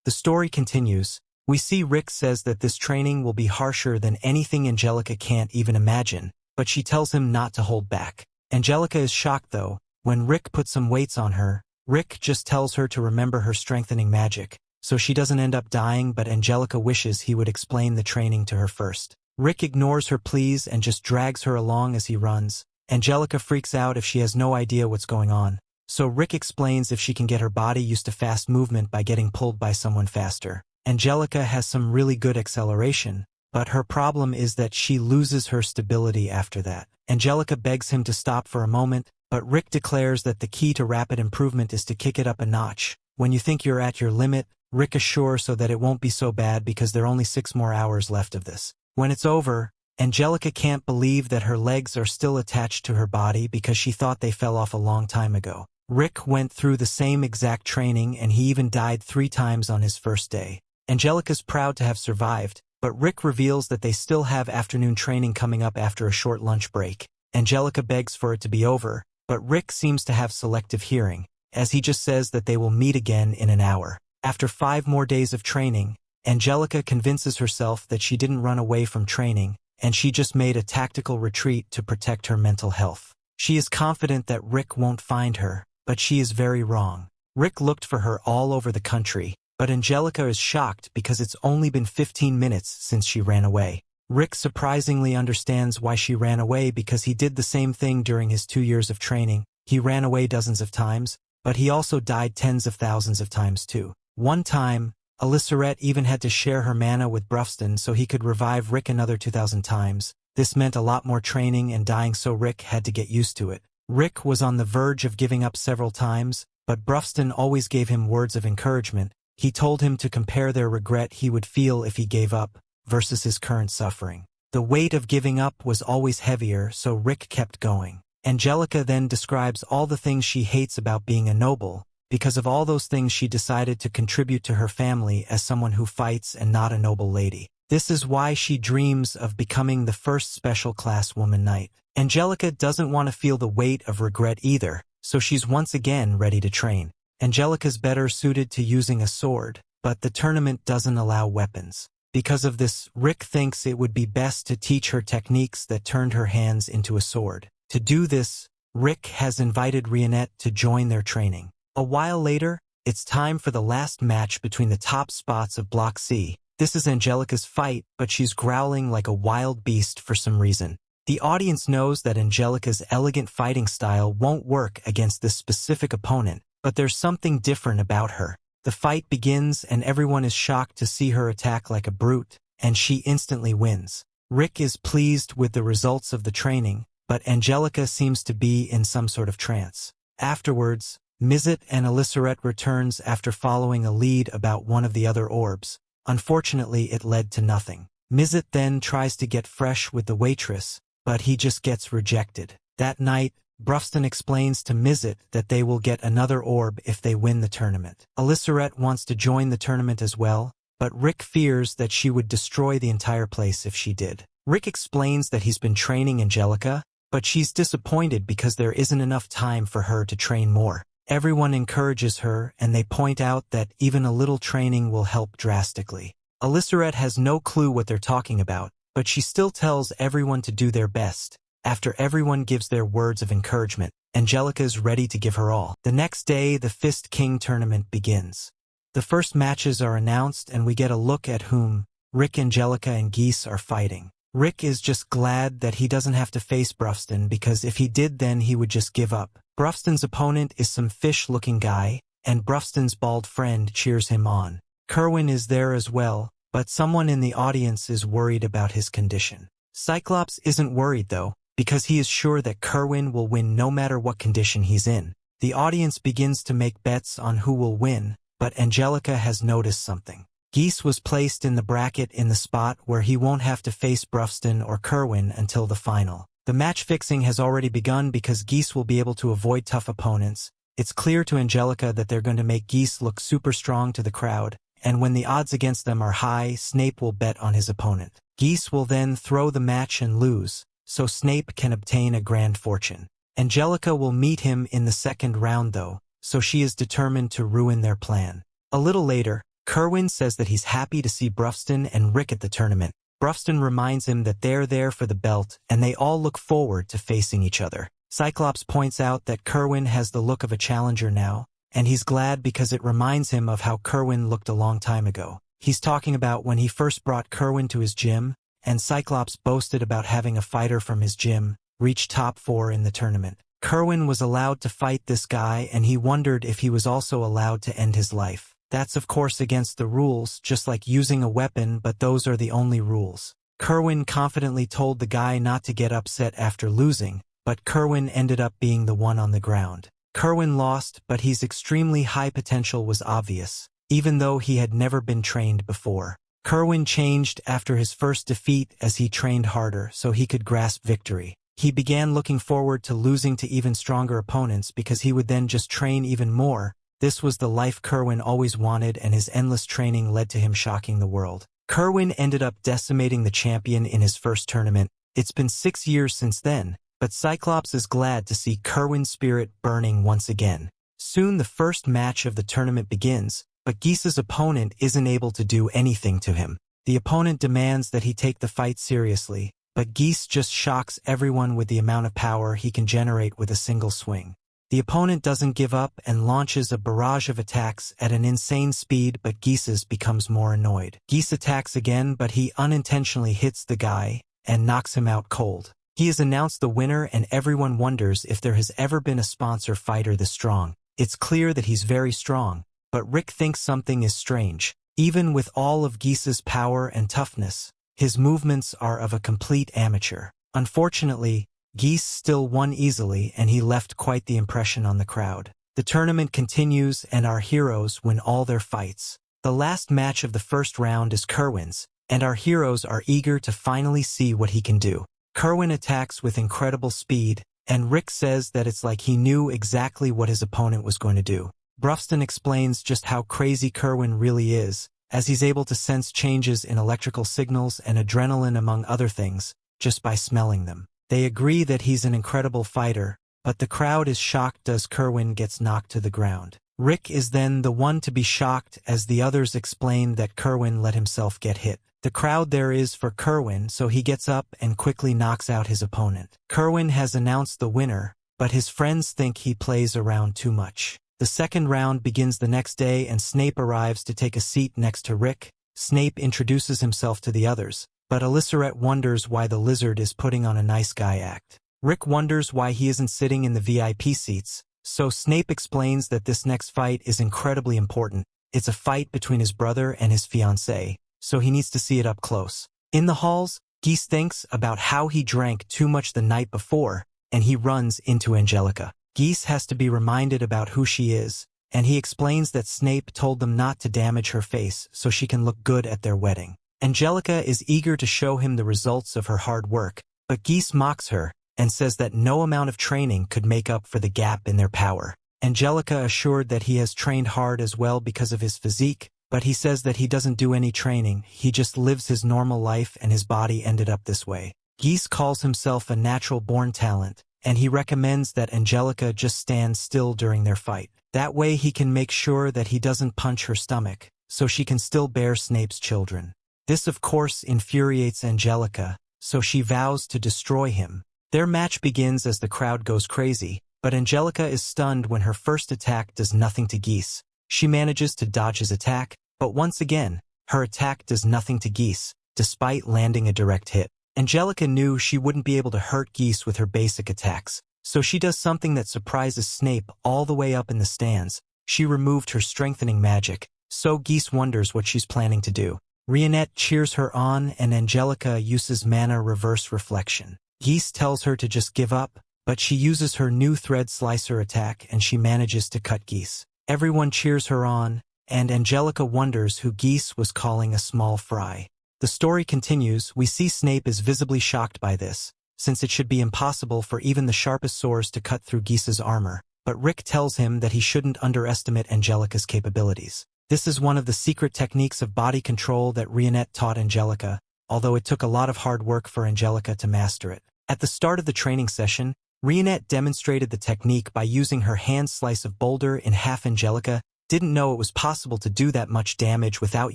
The story continues. We see Rick says that this training will be harsher than anything Angelica can't even imagine, but she tells him not to hold back. Angelica is shocked, though. When Rick puts some weights on her, Rick just tells her to remember her strengthening magic, so she doesn't end up dying, but Angelica wishes he would explain the training to her first. Rick ignores her pleas and just drags her along as he runs. Angelica freaks out if she has no idea what's going on, so Rick explains if she can get her body used to fast movement by getting pulled by someone faster. Angelica has some really good acceleration, but her problem is that she loses her stability after that. Angelica begs him to stop for a moment, but Rick declares that the key to rapid improvement is to kick it up a notch. When you think you're at your limit, Rick assures so that it won't be so bad because there are only 6 more hours left of this. When it's over, Angelica can't believe that her legs are still attached to her body because she thought they fell off a long time ago. Rick went through the same exact training, and he even died 3 times on his first day. Angelica's proud to have survived, but Rick reveals that they still have afternoon training coming up after a short lunch break. Angelica begs for it to be over, but Rick seems to have selective hearing, as he just says that they will meet again in an hour. After 5 more days of training, Angelica convinces herself that she didn't run away from training, and she just made a tactical retreat to protect her mental health. She is confident that Rick won't find her, but she is very wrong. Rick looked for her all over the country, but Angelica is shocked because it's only been 15 minutes since she ran away. Rick surprisingly understands why she ran away because he did the same thing during his 2 years of training. He ran away dozens of times, but he also died tens of thousands of times too. One time, Alysseret even had to share her mana with Brufston so he could revive Rick another 2,000 times. This meant a lot more training and dying, so Rick had to get used to it. Rick was on the verge of giving up several times, but Brufston always gave him words of encouragement. He told him to compare their regret he would feel if he gave up versus his current suffering. The weight of giving up was always heavier, so Rick kept going. Angelica then describes all the things she hates about being a noble. Because of all those things, she decided to contribute to her family as someone who fights and not a noble lady. This is why she dreams of becoming the first special class woman knight. Angelica doesn't want to feel the weight of regret either, so she's once again ready to train. Angelica's better suited to using a sword, but the tournament doesn't allow weapons. Because of this, Rick thinks it would be best to teach her techniques that turned her hands into a sword. To do this, Rick has invited Rionette to join their training. A while later, it's time for the last match between the top spots of Block C. This is Angelica's fight, but she's growling like a wild beast for some reason. The audience knows that Angelica's elegant fighting style won't work against this specific opponent, but there's something different about her. The fight begins and everyone is shocked to see her attack like a brute, and she instantly wins. Rick is pleased with the results of the training, but Angelica seems to be in some sort of trance. Afterwards, Mizet and Elissaret returns after following a lead about one of the other orbs. Unfortunately, it led to nothing. Mizet then tries to get fresh with the waitress, but he just gets rejected. That night, Brufston explains to Mizet that they will get another orb if they win the tournament. Elissaret wants to join the tournament as well, but Rick fears that she would destroy the entire place if she did. Rick explains that he's been training Angelica, but she's disappointed because there isn't enough time for her to train more. Everyone encourages her, and they point out that even a little training will help drastically. Elissaret has no clue what they're talking about, but she still tells everyone to do their best. After everyone gives their words of encouragement, Angelica is ready to give her all. The next day, the Fist King tournament begins. The first matches are announced, and we get a look at whom Rick, Angelica, and Geese are fighting. Rick is just glad that he doesn't have to face Brufston, because if he did, then he would just give up. Brufston's opponent is some fish-looking guy, and Brufston's bald friend cheers him on. Kerwin is there as well, but someone in the audience is worried about his condition. Cyclops isn't worried though, because he is sure that Kerwin will win no matter what condition he's in. The audience begins to make bets on who will win, but Angelica has noticed something. Geese was placed in the bracket in the spot where he won't have to face Brufston or Kerwin until the final. The match fixing has already begun because Geese will be able to avoid tough opponents. It's clear to Angelica that they're going to make Geese look super strong to the crowd, and when the odds against them are high, Snape will bet on his opponent. Geese will then throw the match and lose, so Snape can obtain a grand fortune. Angelica will meet him in the second round though, so she is determined to ruin their plan. A little later, Kerwin says that he's happy to see Brufston and Rick at the tournament. Brufston reminds him that they're there for the belt, and they all look forward to facing each other. Cyclops points out that Kerwin has the look of a challenger now, and he's glad because it reminds him of how Kerwin looked a long time ago. He's talking about when he first brought Kerwin to his gym, and Cyclops boasted about having a fighter from his gym reach top 4 in the tournament. Kerwin was allowed to fight this guy, and he wondered if he was also allowed to end his life. That's of course against the rules, just like using a weapon, but those are the only rules. Kerwin confidently told the guy not to get upset after losing, but Kerwin ended up being the one on the ground. Kerwin lost, but his extremely high potential was obvious, even though he had never been trained before. Kerwin changed after his first defeat as he trained harder so he could grasp victory. He began looking forward to losing to even stronger opponents because he would then just train even more. This was the life Kerwin always wanted, and his endless training led to him shocking the world. Kerwin ended up decimating the champion in his first tournament. It's been 6 years since then, but Cyclops is glad to see Kerwin's spirit burning once again. Soon the first match of the tournament begins, but Geese's opponent isn't able to do anything to him. The opponent demands that he take the fight seriously, but Geese just shocks everyone with the amount of power he can generate with a single swing. The opponent doesn't give up and launches a barrage of attacks at an insane speed, but Geese's becomes more annoyed. Geese attacks again, but he unintentionally hits the guy and knocks him out cold. He is announced the winner, and everyone wonders if there has ever been a sponsor fighter this strong. It's clear that he's very strong, but Rick thinks something is strange. Even with all of Geese's power and toughness, his movements are of a complete amateur. Unfortunately, Geese still won easily, and he left quite the impression on the crowd. The tournament continues, and our heroes win all their fights. The last match of the first round is Kerwin's, and our heroes are eager to finally see what he can do. Kerwin attacks with incredible speed, and Rick says that it's like he knew exactly what his opponent was going to do. Brufston explains just how crazy Kerwin really is, as he's able to sense changes in electrical signals and adrenaline among other things, just by smelling them. They agree that he's an incredible fighter, but the crowd is shocked as Kerwin gets knocked to the ground. Rick is then the one to be shocked as the others explain that Kerwin let himself get hit. The crowd there is for Kerwin, so he gets up and quickly knocks out his opponent. Kerwin has announced the winner, but his friends think he plays around too much. The second round begins the next day, and Snape arrives to take a seat next to Rick. Snape introduces himself to the others, but Alysseret wonders why the lizard is putting on a nice guy act. Rick wonders why he isn't sitting in the VIP seats, so Snape explains that this next fight is incredibly important. It's a fight between his brother and his fiancée, so he needs to see it up close. In the halls, Geese thinks about how he drank too much the night before, and he runs into Angelica. Geese has to be reminded about who she is, and he explains that Snape told them not to damage her face so she can look good at their wedding. Angelica is eager to show him the results of her hard work, but Geese mocks her and says that no amount of training could make up for the gap in their power. Angelica assured that he has trained hard as well because of his physique, but he says that he doesn't do any training, he just lives his normal life and his body ended up this way. Geese calls himself a natural-born talent, and he recommends that Angelica just stand still during their fight. That way he can make sure that he doesn't punch her stomach, so she can still bear Snape's children. This of course infuriates Angelica, so she vows to destroy him. Their match begins as the crowd goes crazy, but Angelica is stunned when her first attack does nothing to Geese. She manages to dodge his attack, but once again, her attack does nothing to Geese, despite landing a direct hit. Angelica knew she wouldn't be able to hurt Geese with her basic attacks, so she does something that surprises Snape all the way up in the stands. She removed her strengthening magic, so Geese wonders what she's planning to do. Rionette cheers her on and Angelica uses mana reverse reflection. Geese tells her to just give up, but she uses her new thread slicer attack and she manages to cut Geese. Everyone cheers her on, and Angelica wonders who Geese was calling a small fry. The story continues. We see Snape is visibly shocked by this, since it should be impossible for even the sharpest swords to cut through Geese's armor, but Rick tells him that he shouldn't underestimate Angelica's capabilities. This is one of the secret techniques of body control that Rionette taught Angelica, although it took a lot of hard work for Angelica to master it. At the start of the training session, Rionette demonstrated the technique by using her hand slice of boulder in half. Angelica didn't know it was possible to do that much damage without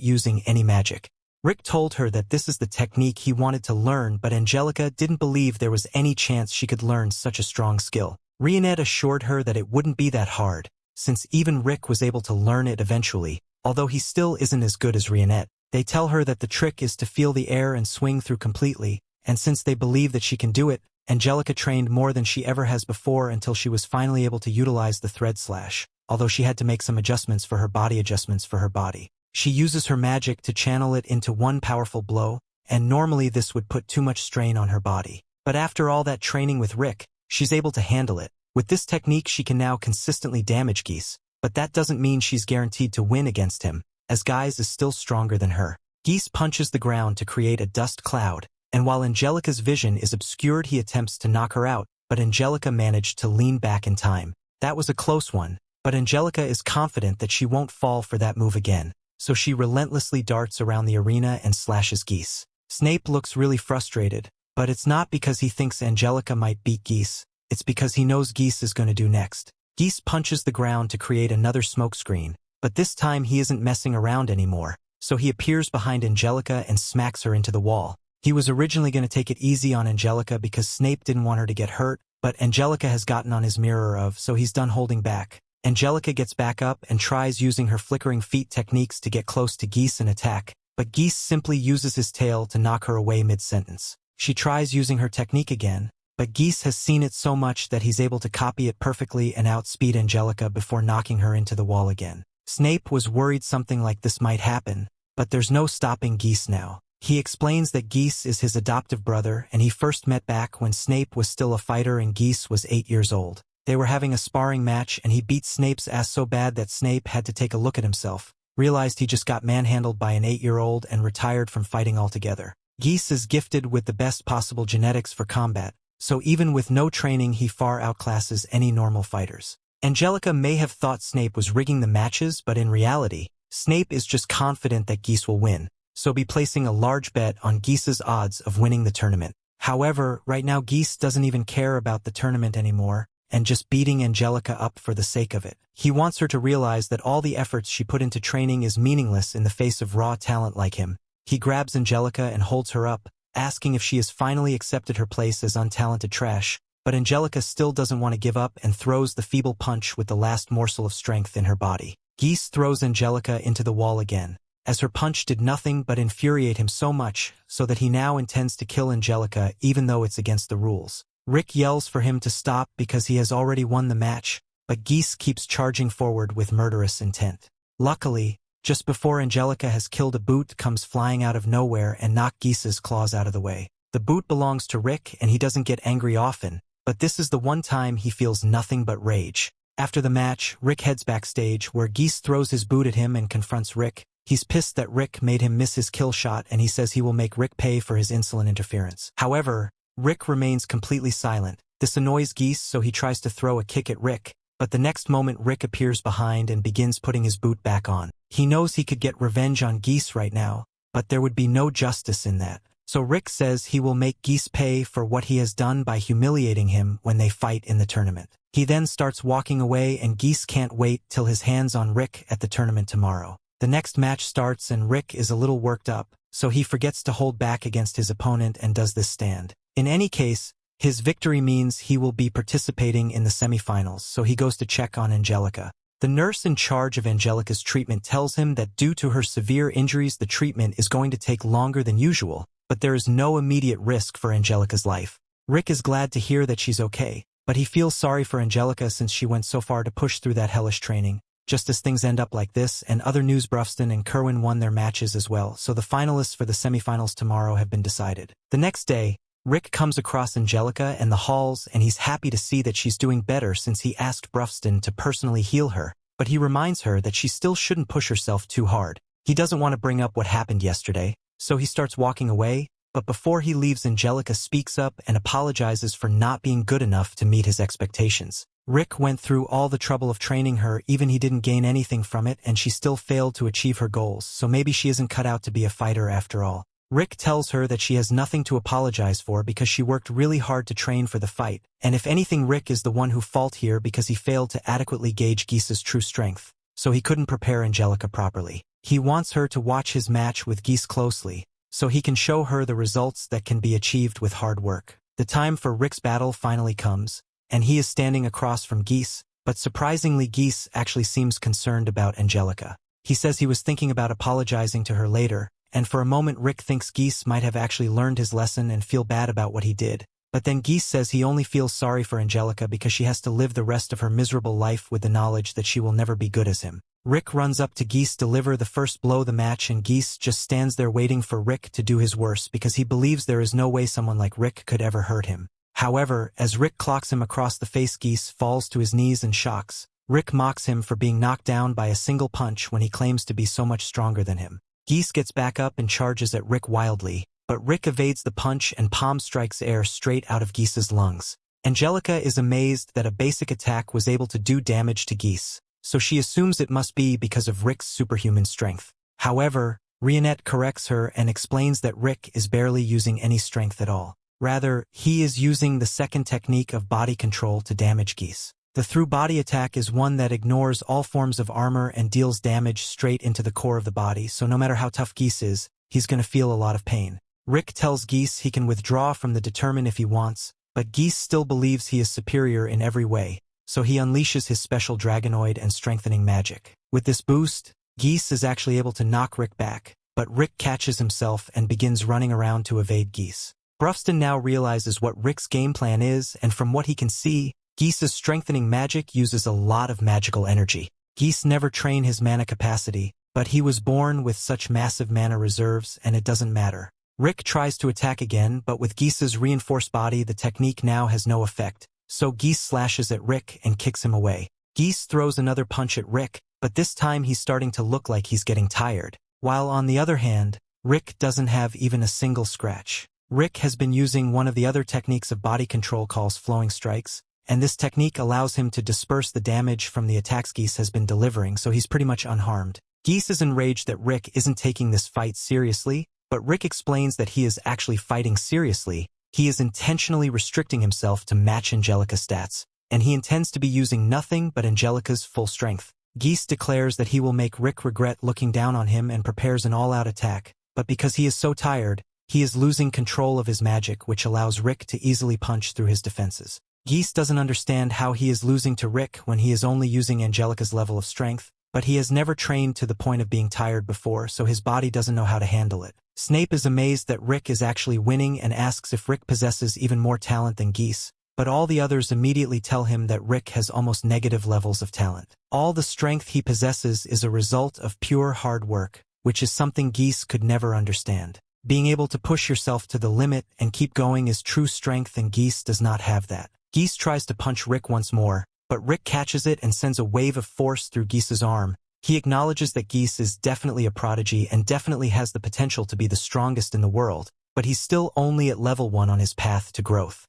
using any magic. Rick told her that this is the technique he wanted to learn, but Angelica didn't believe there was any chance she could learn such a strong skill. Rionette assured her that it wouldn't be that hard, since even Rick was able to learn it eventually, although he still isn't as good as Rionette. They tell her that the trick is to feel the air and swing through completely, and since they believe that she can do it, Angelica trained more than she ever has before until she was finally able to utilize the thread slash, although she had to make some adjustments for her body. She uses her magic to channel it into one powerful blow, and normally this would put too much strain on her body. But after all that training with Rick, she's able to handle it. With this technique she can now consistently damage Geese, but that doesn't mean she's guaranteed to win against him, as Geese is still stronger than her. Geese punches the ground to create a dust cloud, and while Angelica's vision is obscured he attempts to knock her out, but Angelica managed to lean back in time. That was a close one, but Angelica is confident that she won't fall for that move again, so she relentlessly darts around the arena and slashes Geese. Snape looks really frustrated, but it's not because he thinks Angelica might beat Geese, it's because he knows Geese is going to do next. Geese punches the ground to create another smokescreen, but this time he isn't messing around anymore, so he appears behind Angelica and smacks her into the wall. He was originally going to take it easy on Angelica because Snape didn't want her to get hurt, but Angelica has gotten on his mirror so he's done holding back. Angelica gets back up and tries using her flickering feet techniques to get close to Geese and attack, but Geese simply uses his tail to knock her away mid-sentence. She tries using her technique again, but Geese has seen it so much that he's able to copy it perfectly and outspeed Angelica before knocking her into the wall again. Snape was worried something like this might happen, but there's no stopping Geese now. He explains that Geese is his adoptive brother and he first met back when Snape was still a fighter and Geese was 8 years old. They were having a sparring match and he beat Snape's ass so bad that Snape had to take a look at himself, realized he just got manhandled by an 8-year-old and retired from fighting altogether. Geese is gifted with the best possible genetics for combat, so even with no training he far outclasses any normal fighters. Angelica may have thought Snape was rigging the matches, but in reality, Snape is just confident that Geese will win, so be placing a large bet on Geese's odds of winning the tournament. However, right now Geese doesn't even care about the tournament anymore, and just beating Angelica up for the sake of it. He wants her to realize that all the efforts she put into training is meaningless in the face of raw talent like him. He grabs Angelica and holds her up, asking if she has finally accepted her place as untalented trash, but Angelica still doesn't want to give up and throws the feeble punch with the last morsel of strength in her body. Geese throws Angelica into the wall again. as her punch did nothing but infuriate him so much so that he now intends to kill Angelica even though it's against the rules. Rick yells for him to stop because he has already won the match, but Geese keeps charging forward with murderous intent. Luckily, just before Angelica has killed, a boot comes flying out of nowhere and knocks Geese's claws out of the way. The boot belongs to Rick and he doesn't get angry often, but this is the one time he feels nothing but rage. After the match, Rick heads backstage where Geese throws his boot at him and confronts Rick. He's pissed that Rick made him miss his kill shot and he says he will make Rick pay for his insolent interference. However, Rick remains completely silent. This annoys Geese, so he tries to throw a kick at Rick, but the next moment Rick appears behind and begins putting his boot back on. He knows he could get revenge on Geese right now, but there would be no justice in that. So Rick says he will make Geese pay for what he has done by humiliating him when they fight in the tournament. He then starts walking away and Geese can't wait till his hands on Rick at the tournament tomorrow. The next match starts and Rick is a little worked up, so he forgets to hold back against his opponent and does this stand. In any case, his victory means he will be participating in the semifinals, so he goes to check on Angelica. The nurse in charge of Angelica's treatment tells him that due to her severe injuries the treatment is going to take longer than usual, but there is no immediate risk for Angelica's life. Rick is glad to hear that she's okay, but he feels sorry for Angelica since she went so far to push through that hellish training. Just as things end up like this, and other news, Brufston and Kerwin won their matches as well, so the finalists for the semifinals tomorrow have been decided. The next day, Rick comes across Angelica in the halls and he's happy to see that she's doing better since he asked Brufston to personally heal her, but he reminds her that she still shouldn't push herself too hard. He doesn't want to bring up what happened yesterday, so he starts walking away, but before he leaves Angelica speaks up and apologizes for not being good enough to meet his expectations. Rick went through all the trouble of training her, even he didn't gain anything from it, and she still failed to achieve her goals, so maybe she isn't cut out to be a fighter after all. Rick tells her that she has nothing to apologize for because she worked really hard to train for the fight, and if anything Rick is the one who fault here because he failed to adequately gauge Geese's true strength, so he couldn't prepare Angelica properly. He wants her to watch his match with Geese closely, so he can show her the results that can be achieved with hard work. The time for Rick's battle finally comes, and he is standing across from Geese, but surprisingly Geese actually seems concerned about Angelica. He says he was thinking about apologizing to her later, and for a moment Rick thinks Geese might have actually learned his lesson and feel bad about what he did. But then Geese says he only feels sorry for Angelica because she has to live the rest of her miserable life with the knowledge that she will never be good as him. Rick runs up to Geese to deliver the first blow of the match, and Geese just stands there waiting for Rick to do his worst because he believes there is no way someone like Rick could ever hurt him. However, as Rick clocks him across the face, Geese falls to his knees and shocks. Rick mocks him for being knocked down by a single punch when he claims to be so much stronger than him. Geese gets back up and charges at Rick wildly, but Rick evades the punch and palm strikes air straight out of Geese's lungs. Angelica is amazed that a basic attack was able to do damage to Geese, so she assumes it must be because of Rick's superhuman strength. However, Rionette corrects her and explains that Rick is barely using any strength at all. Rather, he is using the second technique of body control to damage Geese. The through-body attack is one that ignores all forms of armor and deals damage straight into the core of the body, so no matter how tough Geese is, he's going to feel a lot of pain. Rick tells Geese he can withdraw from the determine if he wants, but Geese still believes he is superior in every way, so he unleashes his special Dragonoid and strengthening magic. With this boost, Geese is actually able to knock Rick back, but Rick catches himself and begins running around to evade Geese. Brufston now realizes what Rick's game plan is, and from what he can see, Geese's strengthening magic uses a lot of magical energy. Geese never train his mana capacity, but he was born with such massive mana reserves and it doesn't matter. Rick tries to attack again, but with Geese's reinforced body the technique now has no effect, so Geese slashes at Rick and kicks him away. Geese throws another punch at Rick, but this time he's starting to look like he's getting tired, while on the other hand, Rick doesn't have even a single scratch. Rick has been using one of the other techniques of body control called flowing strikes, and this technique allows him to disperse the damage from the attacks Geese has been delivering, so he's pretty much unharmed. Geese is enraged that Rick isn't taking this fight seriously, but Rick explains that he is actually fighting seriously. He is intentionally restricting himself to match Angelica's stats, and he intends to be using nothing but Angelica's full strength. Geese declares that he will make Rick regret looking down on him and prepares an all-out attack, but because he is so tired, he is losing control of his magic, which allows Rick to easily punch through his defenses. Geese doesn't understand how he is losing to Rick when he is only using Angelica's level of strength, but he has never trained to the point of being tired before, so his body doesn't know how to handle it. Snape is amazed that Rick is actually winning and asks if Rick possesses even more talent than Geese, but all the others immediately tell him that Rick has almost negative levels of talent. All the strength he possesses is a result of pure hard work, which is something Geese could never understand. Being able to push yourself to the limit and keep going is true strength, and Geese does not have that. Geese tries to punch Rick once more, but Rick catches it and sends a wave of force through Geese's arm. He acknowledges that Geese is definitely a prodigy and definitely has the potential to be the strongest in the world, but he's still only at level 1 on his path to growth.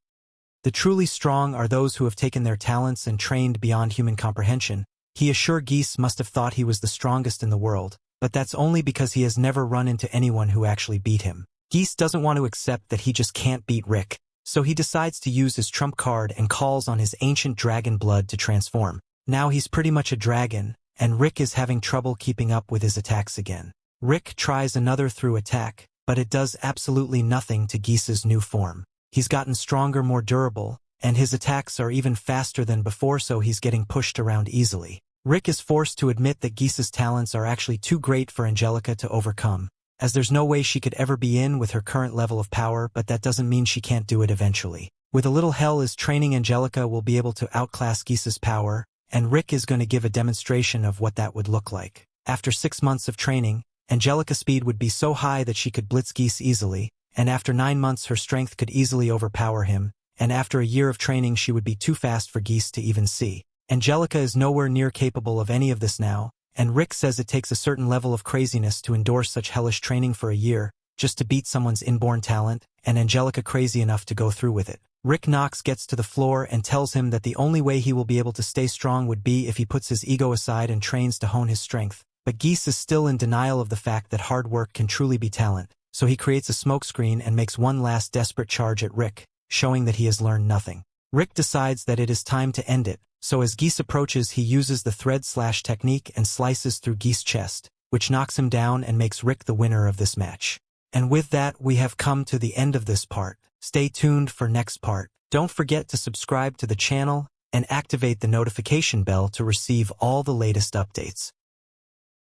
The truly strong are those who have taken their talents and trained beyond human comprehension. He is sure Geese must have thought he was the strongest in the world, but that's only because he has never run into anyone who actually beat him. Geese doesn't want to accept that he just can't beat Rick, so he decides to use his trump card and calls on his ancient dragon blood to transform. Now he's pretty much a dragon, and Rick is having trouble keeping up with his attacks again. Rick tries another through attack, but it does absolutely nothing to Geese's new form. He's gotten stronger, more durable, and his attacks are even faster than before, so he's getting pushed around easily. Rick is forced to admit that Geese's talents are actually too great for Angelica to overcome, as there's no way she could ever be in with her current level of power, but that doesn't mean she can't do it eventually. With a little hell is training, Angelica will be able to outclass Geese's power, and Rick is going to give a demonstration of what that would look like. After 6 months of training, Angelica's speed would be so high that she could blitz Geese easily, and after 9 months her strength could easily overpower him, and after a year of training she would be too fast for Geese to even see. Angelica is nowhere near capable of any of this now, and Rick says it takes a certain level of craziness to endorse such hellish training for a year, just to beat someone's inborn talent, and Angelica crazy enough to go through with it. Rick Knox gets to the floor and tells him that the only way he will be able to stay strong would be if he puts his ego aside and trains to hone his strength. But Geese is still in denial of the fact that hard work can truly be talent, so he creates a smokescreen and makes one last desperate charge at Rick, showing that he has learned nothing. Rick decides that it is time to end it, so as Geese approaches he uses the thread slash technique and slices through Geese's chest, which knocks him down and makes Rick the winner of this match. And with that we have come to the end of this part. Stay tuned for next part. Don't forget to subscribe to the channel and activate the notification bell to receive all the latest updates.